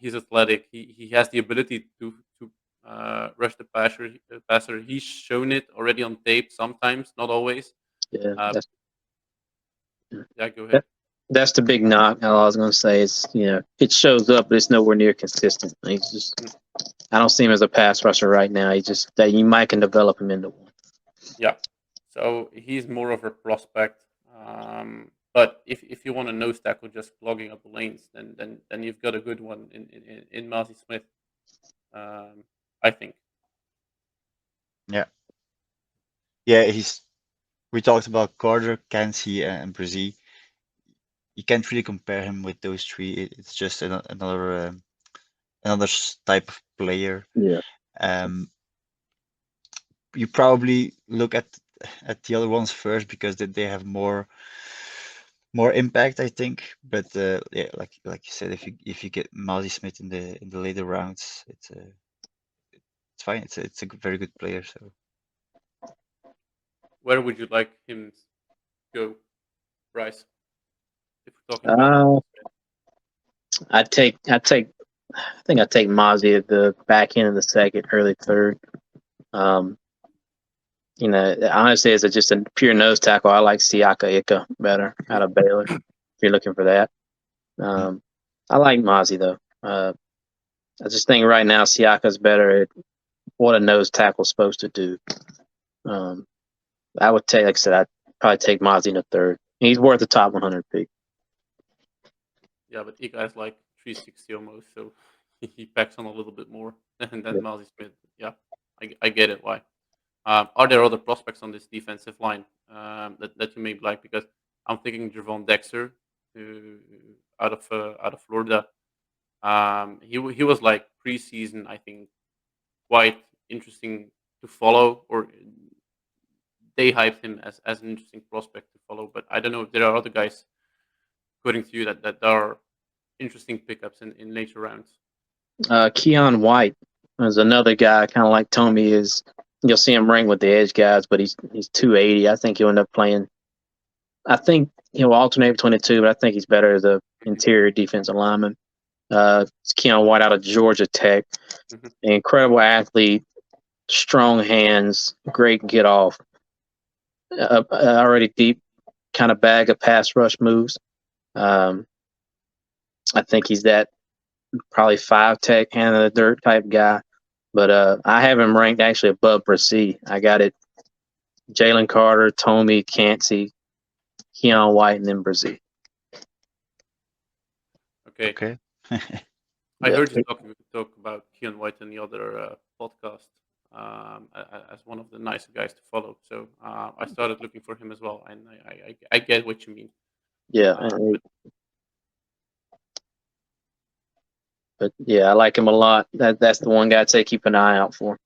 He's athletic. He has the ability to rush the passer. He's shown it already on tape sometimes, not always. Yeah, Go ahead. That's the big knock. All I was going to say is, it shows up, but it's nowhere near consistent. He's just, I don't see him as a pass rusher right now. He just, that you might can develop him into one. Yeah, so he's more of a prospect, But if you want a nose tackle just clogging up the lanes, then you've got a good one in Mazi Smith. I think. Yeah, we talked about Carter, Kansi, and Brazil. You can't really compare him with those three. It's just another type of player. Yeah. You probably look at the other ones first because they have more impact, I think. But yeah, like you said, if you get Mazi Smith in the later rounds, it's fine. It's a very good player. So Where would you like him to go, Bryce? If we're talking about Uh, I think I'd take Mozzie at the back end of the second, early third. Honestly, as just a pure nose tackle, I like Siaka Ika better out of Baylor. If you're looking for that, I like Mozzie though. I just think right now Siaka's better at what a nose tackle's supposed to do. I would take, like I said, I'd probably take Mozzie in the third. He's worth the top 100 pick. Yeah, but Ika is like 360 almost, so he packs on a little bit more than Mazi Smith. Yeah, I get it. Why? Are there other prospects on this defensive line that you may like? Because I'm thinking Javon Dexter, out of Florida. He was like preseason, I think, quite interesting to follow, or they hyped him as an interesting prospect to follow. But I don't know if there are other guys, according to you, that are interesting pickups in later rounds. Keon White is another guy, kind of like Tommy is. You'll see him ring with the edge guys, but he's 280. I think he'll end up playing. I think he'll alternate between the two, but I think he's better as a interior defensive lineman. It's Keon White out of Georgia Tech. Mhm. Incredible athlete, strong hands, great get off. Already deep kind of bag of pass rush moves. I think he's that probably 5 tech, hand of the dirt type guy. But I have him ranked actually above Brissy. I got it Jalen Carter, Tommy, Cansey, Keon White, and then Brissy. Okay. okay. I heard you talk about Keon White in the other podcast as one of the nicer guys to follow. So I started looking for him as well, and I get what you mean. Yeah. But yeah, I like him a lot. That's the one guy I'd say keep an eye out for.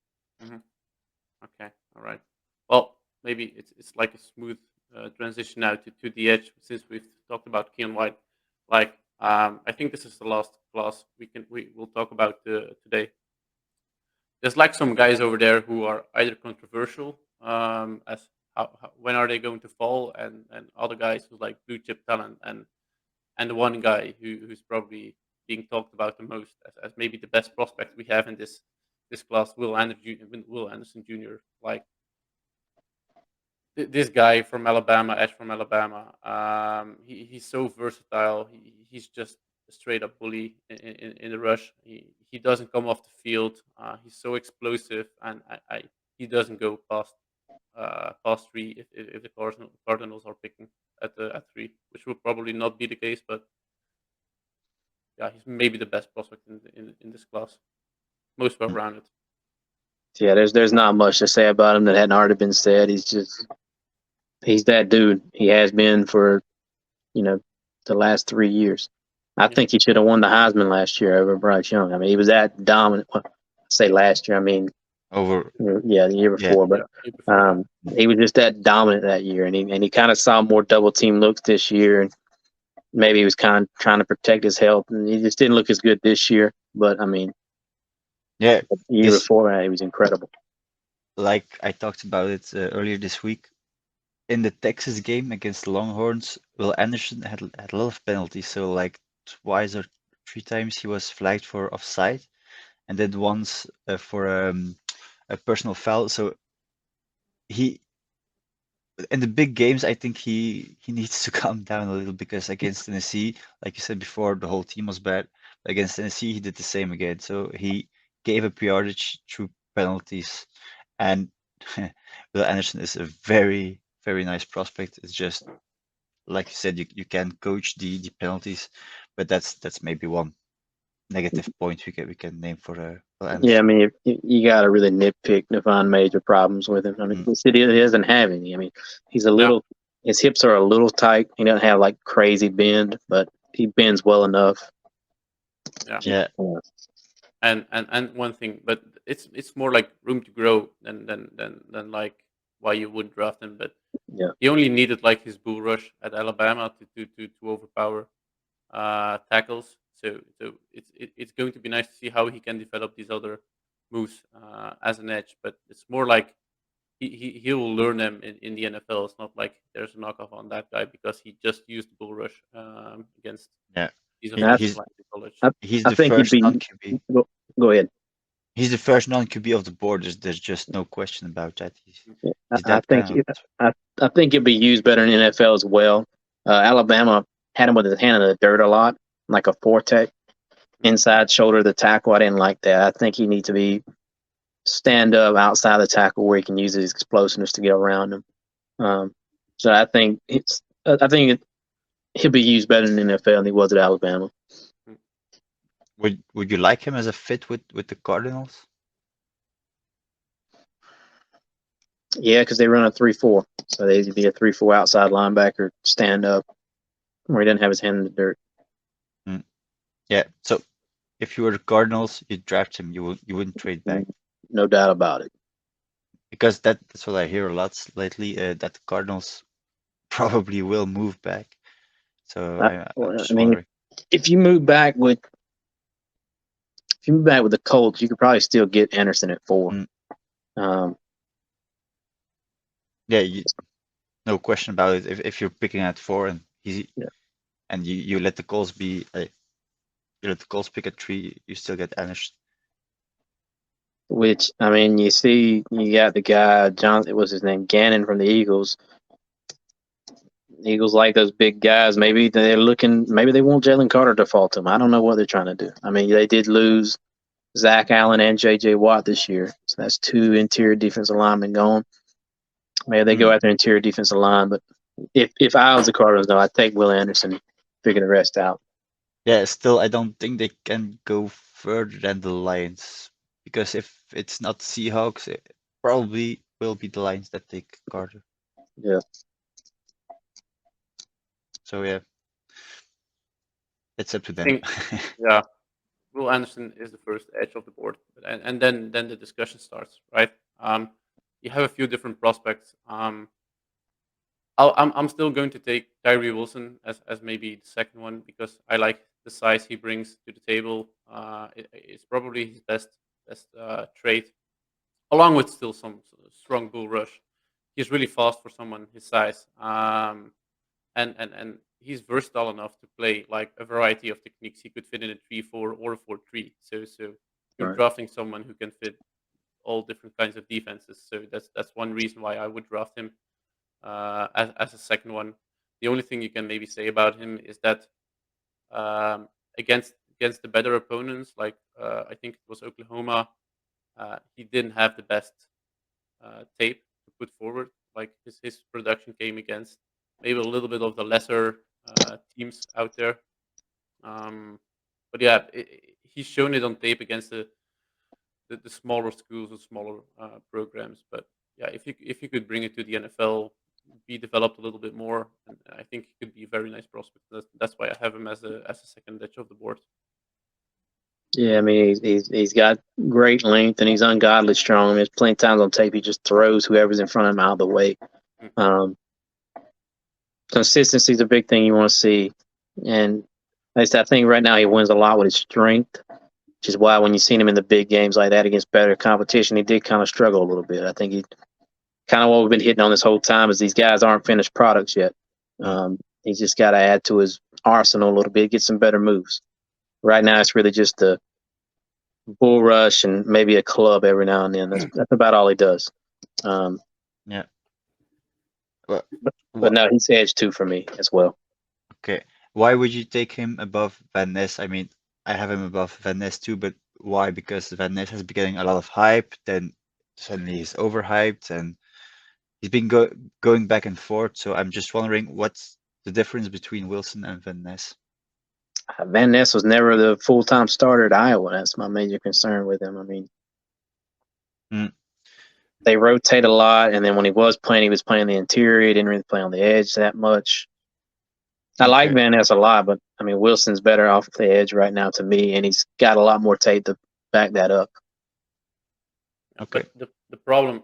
Okay, all right. Well, maybe it's like a smooth transition now to the edge, since we've talked about Keon White. Like, I think this is the last class we will talk about today. There's like some guys over there who are either controversial, as when are they going to fall, and other guys who like blue chip talent, and the one guy who's probably being talked about the most as maybe the best prospect we have in this class, Will Anderson Jr. Like this guy from Alabama, Edge from Alabama. He's so versatile. He's just a straight up bully in the rush. He doesn't come off the field. He's so explosive, and he doesn't go past three if the Cardinals are picking at 3, which will probably not be the case. But yeah, he's maybe the best prospect in this class, most well rounded. Yeah, there's not much to say about him that hadn't already been said. He's that dude. He has been for the last 3 years. I think he should have won the Heisman last year over Bryce Young. I mean, he was that dominant. Well, I say last year. I mean, the year before. But he was just that dominant that year, and he kind of saw more double team looks this year, and maybe he was kind of trying to protect his health, and he just didn't look as good this year. But I mean, Yeah, the year before that, he was incredible. like I talked about it earlier this week. In the Texas game against the Longhorns, Will Anderson had a lot of penalties. So like twice or 3 times he was flagged for offside, and then once for a personal foul. So he in the big games, I think he needs to calm down a little, because against Tennessee, like you said before, the whole team was bad. Against Tennessee, he did the same again. So he gave up yardage through penalties, and Will Anderson is a very, very nice prospect. It's just like you said, you can coach the penalties, but that's maybe one negative point we can name for Anderson. Yeah, I mean, you got to really nitpick to find major problems with him. I mean, he doesn't have any. I mean, he's a little, his hips are a little tight. He doesn't have like crazy bend, but he bends well enough. Yeah. And one thing, but it's more like room to grow than like why you would draft him. But Yeah. he only needed like his bull rush at Alabama to overpower tackles. So it's going to be nice to see how he can develop these other moves as an edge. But it's more like he will learn them in the NFL. It's not like there's a knockoff on that guy because he just used bull rush against these offensive lines in college. He's I the think he'd first be. non-QB. Go ahead. He's the first non-QB of the board. There's just no question about that. He's I think it'd be used better in NFL as well. Alabama had him with his hand in the dirt a lot, like a four-tech inside shoulder of the tackle. I didn't like that. I think he needs to be stand up outside the tackle where he can use his explosiveness to get around him. So I think he'll be used better in the NFL than he was at Alabama. Would you like him as a fit with the Cardinals? Yeah, because they run a 3-4, so they'd be a 3-4 outside linebacker, stand up, where he didn't have his hand in the dirt. Yeah. So if you were the Cardinals, you'd draft him. You wouldn't trade back. No doubt about it. Because that's what I hear a lot lately. That the Cardinals probably will move back. So I'm just wondering. If you move back with the Colts, you could probably still get Anderson at 4. Yeah, no question about it. If you're picking at 4 and and you let the Colts be you let the Colts pick at 3, you still get Anderson. Which, I mean, you see, you got the guy, it was his name, Gannon from the Eagles. Eagles like those big guys. Maybe they want Jalen Carter to fall to them. I don't know what they're trying to do. I mean, they did lose Zach Allen and J.J. Watt this year. So that's 2 interior defensive linemen gone. Maybe they go after interior defensive line. But if I was the Cardinals, no, I'd take Will Anderson, figure the rest out. Yeah, still, I don't think they can go further than the Lions. Because if it's not Seahawks, it probably will be the Lions that take Carter. Yeah. So yeah, it's up to them. Yeah, Will Anderson is the first edge of the board, and then the discussion starts, right? You have a few different prospects. I'm still going to take Tyree Wilson as maybe the second one because I like the size he brings to the table. It's probably his best trait, along with still some strong bull rush. He's really fast for someone his size, and he's versatile enough to play like a variety of techniques. He could fit in a 3-4 or a 4-3. So you're drafting someone who can fit all different kinds of defenses. So that's one reason why I would draft him as a second one. The only thing you can maybe say about him is that against the better opponents, like I think it was Oklahoma, he didn't have the best tape to put forward. Like his production came against maybe a little bit of the lesser teams out there. But yeah, he's shown it on tape against the smaller schools and smaller programs. But yeah, if you could bring it to the NFL, be developed a little bit more, and I think he could be a very nice prospect. That's why I have him as a second edge of the board. Yeah, I mean he's got great length and he's ungodly strong. There's plenty of times on tape he just throws whoever's in front of him out of the way. Consistency is a big thing you want to see, and I think right now he wins a lot with his strength, which is why when you've seen him in the big games like that against better competition, he did kind of struggle a little bit. I think he kind of what we've been hitting on this whole time is these guys aren't finished products yet. He's just got to add to his arsenal a little bit, get some better moves. Right now, it's really just a bull rush and maybe a club every now and then. That's about all he does. Yeah. But no, he's edge 2 for me as well. Okay. Why would you take him above Van Ness? I mean, I have him above Van Ness too, but why? Because Van Ness has been getting a lot of hype, then suddenly he's overhyped, and he's been going back and forth. So I'm just wondering, what's the difference between Wilson and Van Ness? Van Ness was never the full-time starter at Iowa. That's my major concern with him. I mean, they rotate a lot, and then when he was playing the interior. He didn't really play on the edge that much. I like Van Ness a lot, but I mean, Wilson's better off the edge right now to me, and he's got a lot more tape to back that up. Okay. But the problem,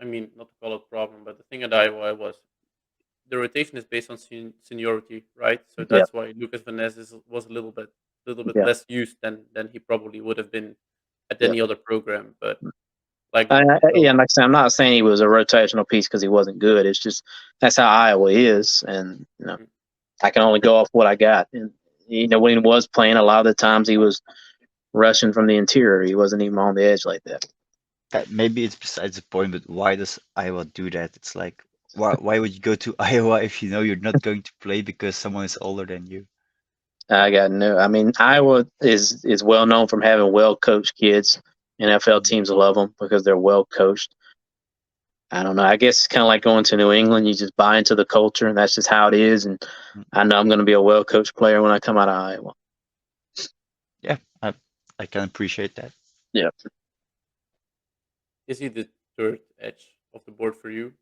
I mean, not to call it problem, but the thing at Iowa was the rotation is based on seniority, right? So that's why Lucas Van Ness was a little bit less used than he probably would have been at any other program. But like, and like I said, I'm not saying he was a rotational piece because he wasn't good. It's just that's how Iowa is, and I can only go off what I got. And when he was playing, a lot of the times he was rushing from the interior. He wasn't even on the edge like that. Maybe it's besides the point, but why does Iowa do that? It's like, why would you go to Iowa if you know you're not going to play because someone is older than you? I mean, Iowa is well known from having well coached kids. NFL teams love them because they're well coached. I don't know. I guess it's kind of like going to New England. You just buy into the culture, and that's just how it is. And I know I'm going to be a well coached player when I come out of Iowa. Yeah, I can appreciate that. Yeah. Is he the third edge of the board for you?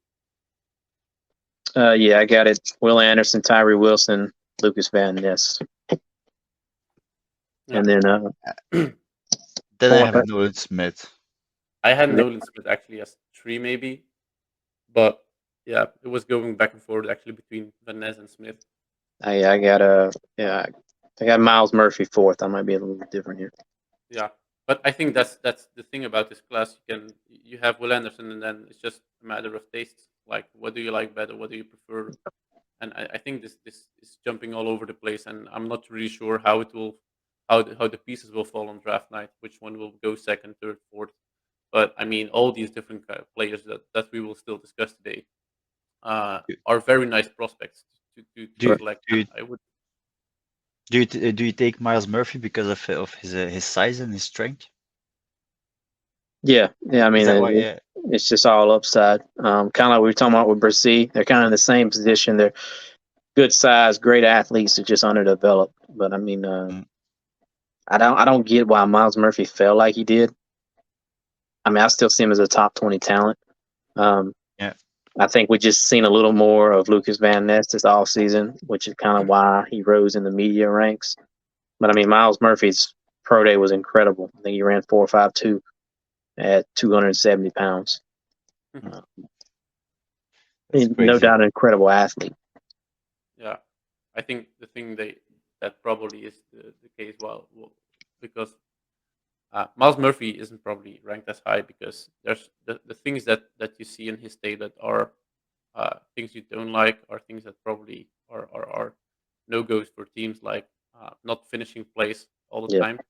Yeah, I got it. Will Anderson, Tyree Wilson, Lucas Van Ness. Yeah. And then Then I have Nolan Smith. I had Nolan Smith actually as 3 maybe, but yeah, it was going back and forth actually between Van Ness and Smith. I got Miles Murphy 4th. I might be a little bit different here. Yeah, but I think that's the thing about this class. You have Will Anderson, and then it's just a matter of taste. Like, what do you like better? What do you prefer? And I think this is jumping all over the place, and I'm not really sure how it will, how the pieces will fall on draft night. Which one will go second, third, fourth? But I mean, all these different players that we will still discuss today are very nice prospects to select. I would. Do you take Miles Murphy because of his size and his strength? Yeah. I mean, it's just all upside. Kind of like we were talking about with Brissy. They're kind of in the same position. They're good size, great athletes. They're just underdeveloped. But I mean, I don't get why Miles Murphy fell like he did. I mean, I still see him as a top 20 talent. I think we just seen a little more of Lucas Van Ness this offseason, which is kind of why he rose in the media ranks. But I mean, Miles Murphy's pro day was incredible. I think he ran 4.52 at 270 pounds. No doubt, an incredible athlete. Yeah, I think the thing that probably is the case. Well, because Miles Murphy isn't probably ranked as high because there's the things that you see in his tape that are things you don't like, are things that probably are no goes for teams, like not finishing plays all the time.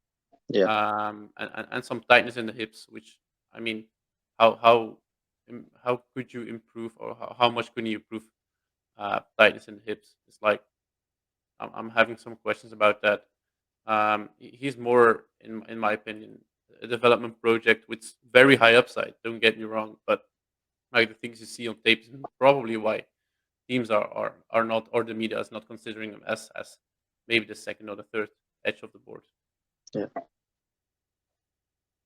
And some tightness in the hips, which I mean, how could you improve, or how much can you improve tightness in the hips? It's like I'm having some questions about that. He's more, in my opinion, a development project with very high upside. Don't get me wrong, but like the things you see on tape is probably why teams are not, or the media is not considering him as maybe the second or the third edge of the board. Yeah.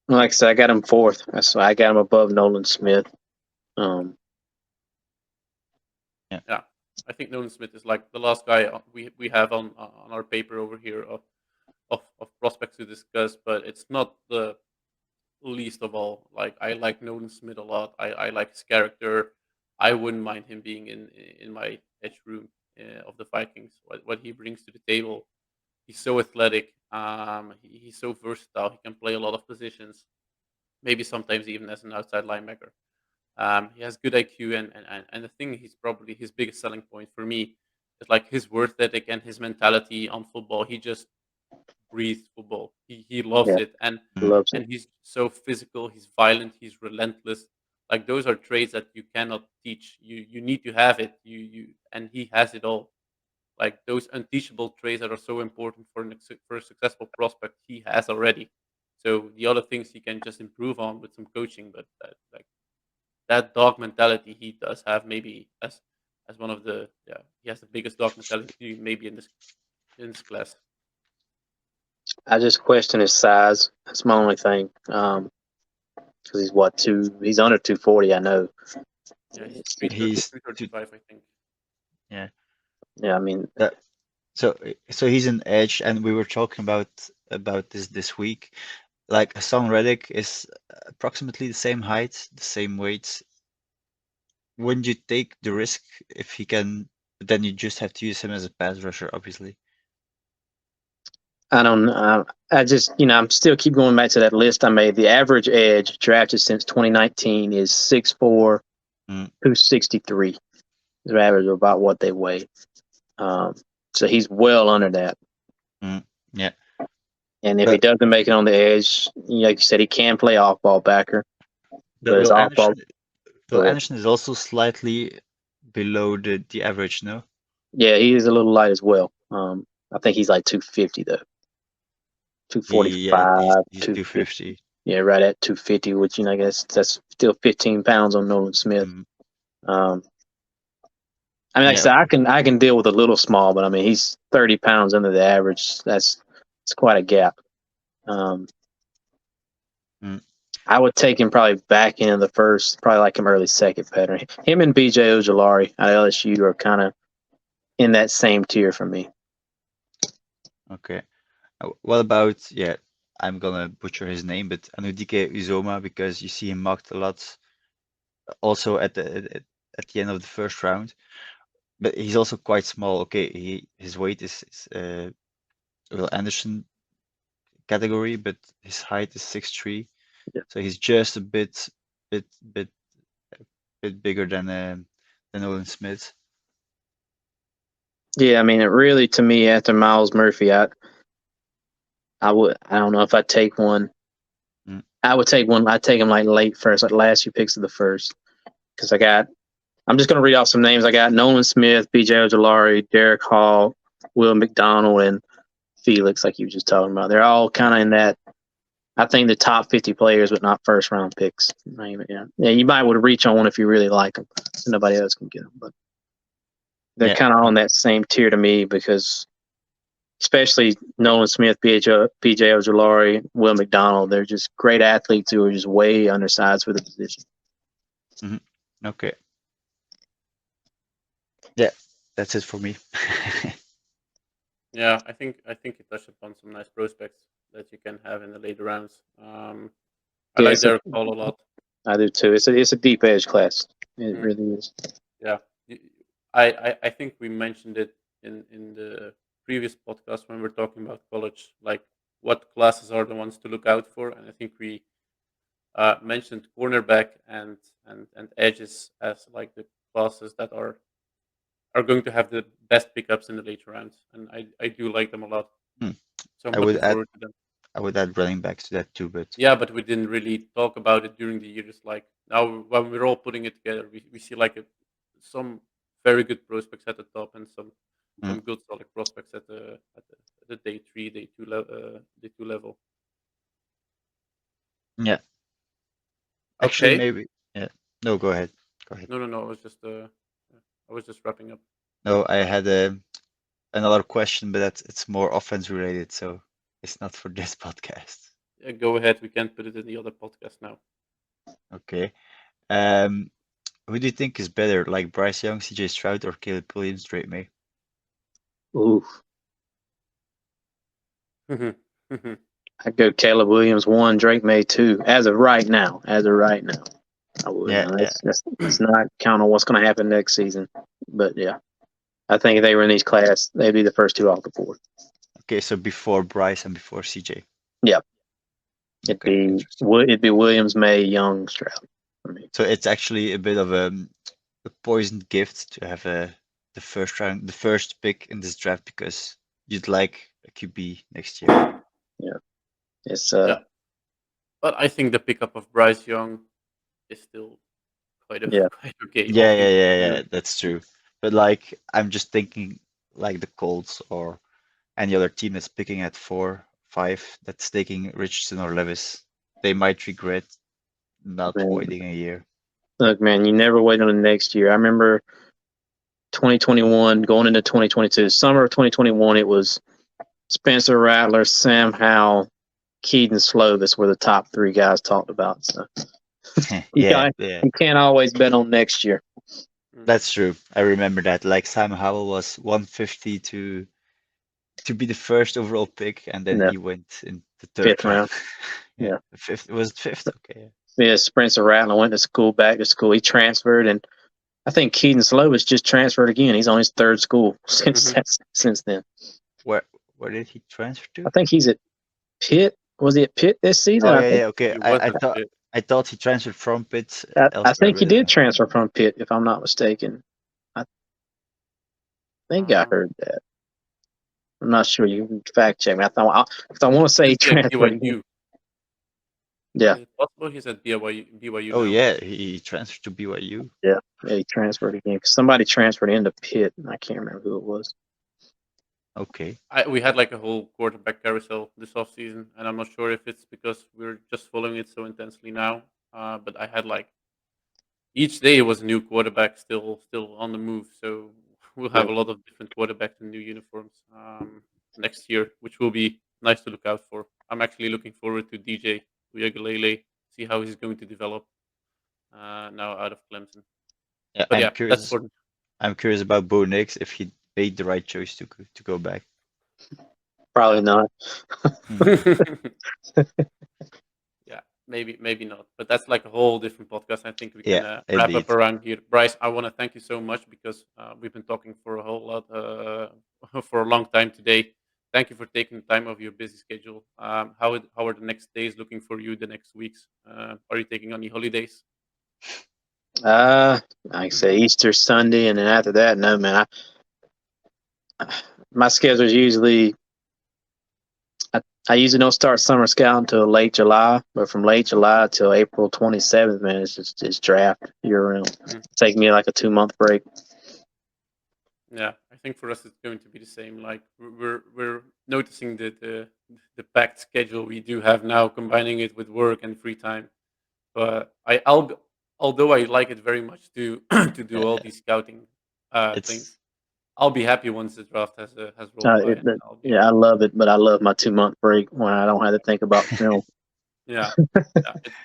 Like I said, I got him 4th. That's why I got him above Nolan Smith. Yeah, I think Nolan Smith is like the last guy we have on our paper over here of prospects to discuss, but it's not the least of all. Like, I like Nolan Smith a lot. I like his character. I wouldn't mind him being in my edge room of the Vikings. What he brings to the table, he's so athletic. He's so versatile. He can play a lot of positions. Maybe sometimes even as an outside linebacker. He has good IQ, and the thing he's probably his biggest selling point for me is like his work ethic and his mentality on football. He just breathes football. He loves it, and he's so physical. He's violent. He's relentless. Like, those are traits that you cannot teach. You need to have it. And he has it all. Like, those unteachable traits that are so important for a successful prospect, he has already. So the other things he can just improve on with some coaching, but that dog mentality he does have, maybe as as one of the he has the biggest dog mentality maybe in this class. I just question his size. That's my only thing. Because he's under 240. I know. Yeah, he's He's 335, I think. yeah. Yeah, I mean, So he's an edge, and we were talking about this week. Like Hassan Reddick is approximately the same height, the same weight. Wouldn't you take the risk if he can? But then you just have to use him as a pass rusher, obviously. I don't know. I just, I'm still keep going back to that list I made. The average edge drafted since 2019 is 6'4", 263. The average of about what they weigh. So he's well under that. Yeah. And if he doesn't make it on the edge, like you said, he can play off-ball backer. But Will Anderson is also slightly below the average, no? Yeah, he is a little light as well. I think he's like 250 though. 245. He's 250. Yeah, right at 250, which I guess that's still 15 pounds on Nolan Smith. I mean, like I said, I can deal with a little small, but I mean, he's 30 pounds under the average. It's quite a gap. I would take him probably back in the first, probably like him early second pattern. Him and BJ Ojulari at LSU are kind of in that same tier for me. Okay. What about, I'm gonna butcher his name, but Anudike Uzoma, because you see him mocked a lot, also at the end of the first round. But he's also quite small. Okay, his weight is Will Anderson category, but his height is 6'3", so he's just a bit bigger than Nolan Smith. Yeah, I mean, it really, to me, after Miles Murphy, I don't know if I'd take one. I would take one. I'd take him like late first, like last few picks of the first, because I'm just going to read off some names. I got Nolan Smith, BJ Ojulari, Derek Hall, Will McDonald, and Felix, like you were just talking about. They're all kind of in that, I think, the top 50 players, but not first round picks. Yeah, you might would reach on one if you really like them. Nobody else can get them, but they're kind of on that same tier to me, because especially Nolan Smith, BJ Ojulari, Will McDonald, they're just great athletes who are just way undersized for the position. Okay. Yeah, that's it for me. Yeah, I think you touched upon some nice prospects that you can have in the later rounds. I like Derek Hall a lot. I do too. It's a deep edge class. It really is. Yeah, I think we mentioned it in the previous podcast when we were talking about college, like what classes are the ones to look out for, and I think we mentioned cornerback and edges as like the classes that are going to have the best pickups in the later rounds, and I do like them a lot. So I'm looking forward to them. I would add running backs to that too, but but we didn't really talk about it during the years. Like now, when we're all putting it together, we see like some very good prospects at the top and some good solid prospects at the day 3, day 2 level. Yeah. Actually, Okay. maybe. Yeah. No, go ahead. No. I was just wrapping up. No, I had another question, but it's more offense related, so it's not for this podcast. Yeah, go ahead. We can't put it in the other podcast now. Okay. Who do you think is better, like Bryce Young, CJ Stroud, or Caleb Williams, Drake May? Ooh. I go Caleb Williams 1, Drake May 2. As of right now, I would. Let's not count on what's going to happen next season. But yeah, I think if they were in each class, they'd be the first two off the board. Okay, so before Bryce and before CJ. Yeah, it'd be Williams, May, Young, Stroud for me. So it's actually a bit of a poisoned gift to have the first pick in this draft, because you'd like a QB next year. Yeah, it's but I think the pickup of Bryce Young is still quite okay. Yeah, that's true. But like, I'm just thinking like the Colts or any other team that's picking at 4, 5, that's taking Richardson or Levis. They might regret not waiting a year. Look, man, you never wait on the next year. I remember 2021 going into 2022. Summer of 2021, it was Spencer Rattler, Sam Howell, Keaton Slovis were the top three guys talked about. So Yeah. you can't always bet on next year. That's true. I remember that. Like Sam Howell was 150 to be the first overall pick, and then Yeah. he went in the Fifth third round. round. Yeah. The fifth. Was it fifth? Okay. Yeah, Spencer Rattler went to school, back to school. He transferred, and I think Keaton Slovis just transferred again. He's on his third school since then. Where did he transfer to? I think he's at Pitt. Was he at Pitt this season? Oh I yeah, think, yeah. Okay. He was I at thought Pitt. I thought he transferred from Pitt I elsewhere. think he but, did transfer from Pitt, if I'm not mistaken. I think I heard that. I'm not sure. You can fact check me. I want to say he It's like transferred. BYU. Yeah, Is it possible he's at BYU Oh now? yeah, he transferred to BYU. yeah, he transferred again because somebody transferred into Pitt, and I can't remember who it was. Okay. We had like a whole quarterback carousel this offseason, and I'm not sure if it's because we're just following it so intensely now. But I had like each day was a new quarterback still on the move. So we'll have a lot of different quarterbacks in new uniforms next year, which will be nice to look out for. I'm actually looking forward to DJ Uyagalele, see how he's going to develop now out of Clemson. Yeah, But I'm yeah, that's curious. for I'm curious about Bo Nix if he made the right choice to go back. Probably not. Yeah, maybe not. But that's like a whole different podcast. I think we can Yeah, wrap indeed. up around here. Bryce, I want to thank you so much because we've been talking for a whole lot for a long time today. Thank you for taking the time of your busy schedule. How are the next days looking for you? The next weeks? Are you taking any holidays? Like I say, Easter Sunday, and then after that, no, man. My schedule is usually. I usually don't start summer scout until late July, but from late July till April 27th, man, it's draft year round. Take me like a 2-month break. Yeah, I think for us it's going to be the same. Like we're noticing that the packed schedule we do have now, combining it with work and free time. But although I like it very much to to do all these scouting things, I'll be happy once the draft has rolled by. I love it, but I love my 2-month break when I don't have to think about film. Yeah,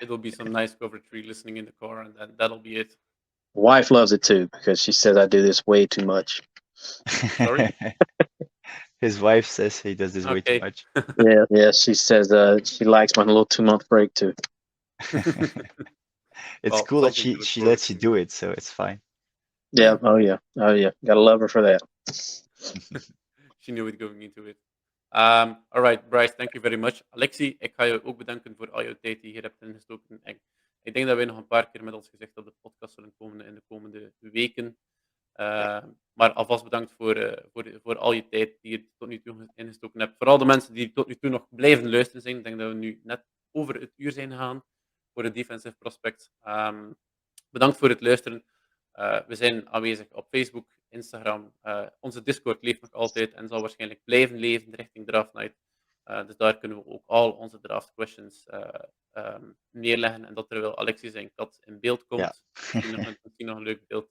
it'll be some nice cover tree listening in the car, and then that'll be it. Wife loves it too because she says I do this way too much. Sorry? His wife says he does this way too much. Yeah. She says she likes my little 2-month break too. It's cool that she lets you do it, so it's fine. Yeah. Oh yeah. Gotta love her for that. She knew it going into it. All right, Bryce, thank you very much. Alexis, ik ga je ook bedanken voor al je tijd die je hier hebt ingestoken. Ik denk dat we nog een paar keer met ons gezegd op de podcast zullen komen in de komende weken. Maar alvast bedankt voor al je tijd die je tot nu toe ingestoken hebt. Vooral de mensen die tot nu toe nog blijven luisteren zijn. Ik denk dat we nu net over het uur zijn gegaan voor de defensive prospects. Bedankt voor het luisteren. We zijn aanwezig op Facebook, Instagram. Onze Discord leeft nog altijd en zal waarschijnlijk blijven leven richting Draft Night. Dus daar kunnen we ook al onze draft questions neerleggen. En dat terwijl Alexis zijn kat in beeld komt. Ja. Misschien nog een leuk beeld.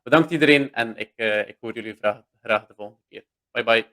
Bedankt iedereen en ik hoor jullie graag de volgende keer. Bye bye.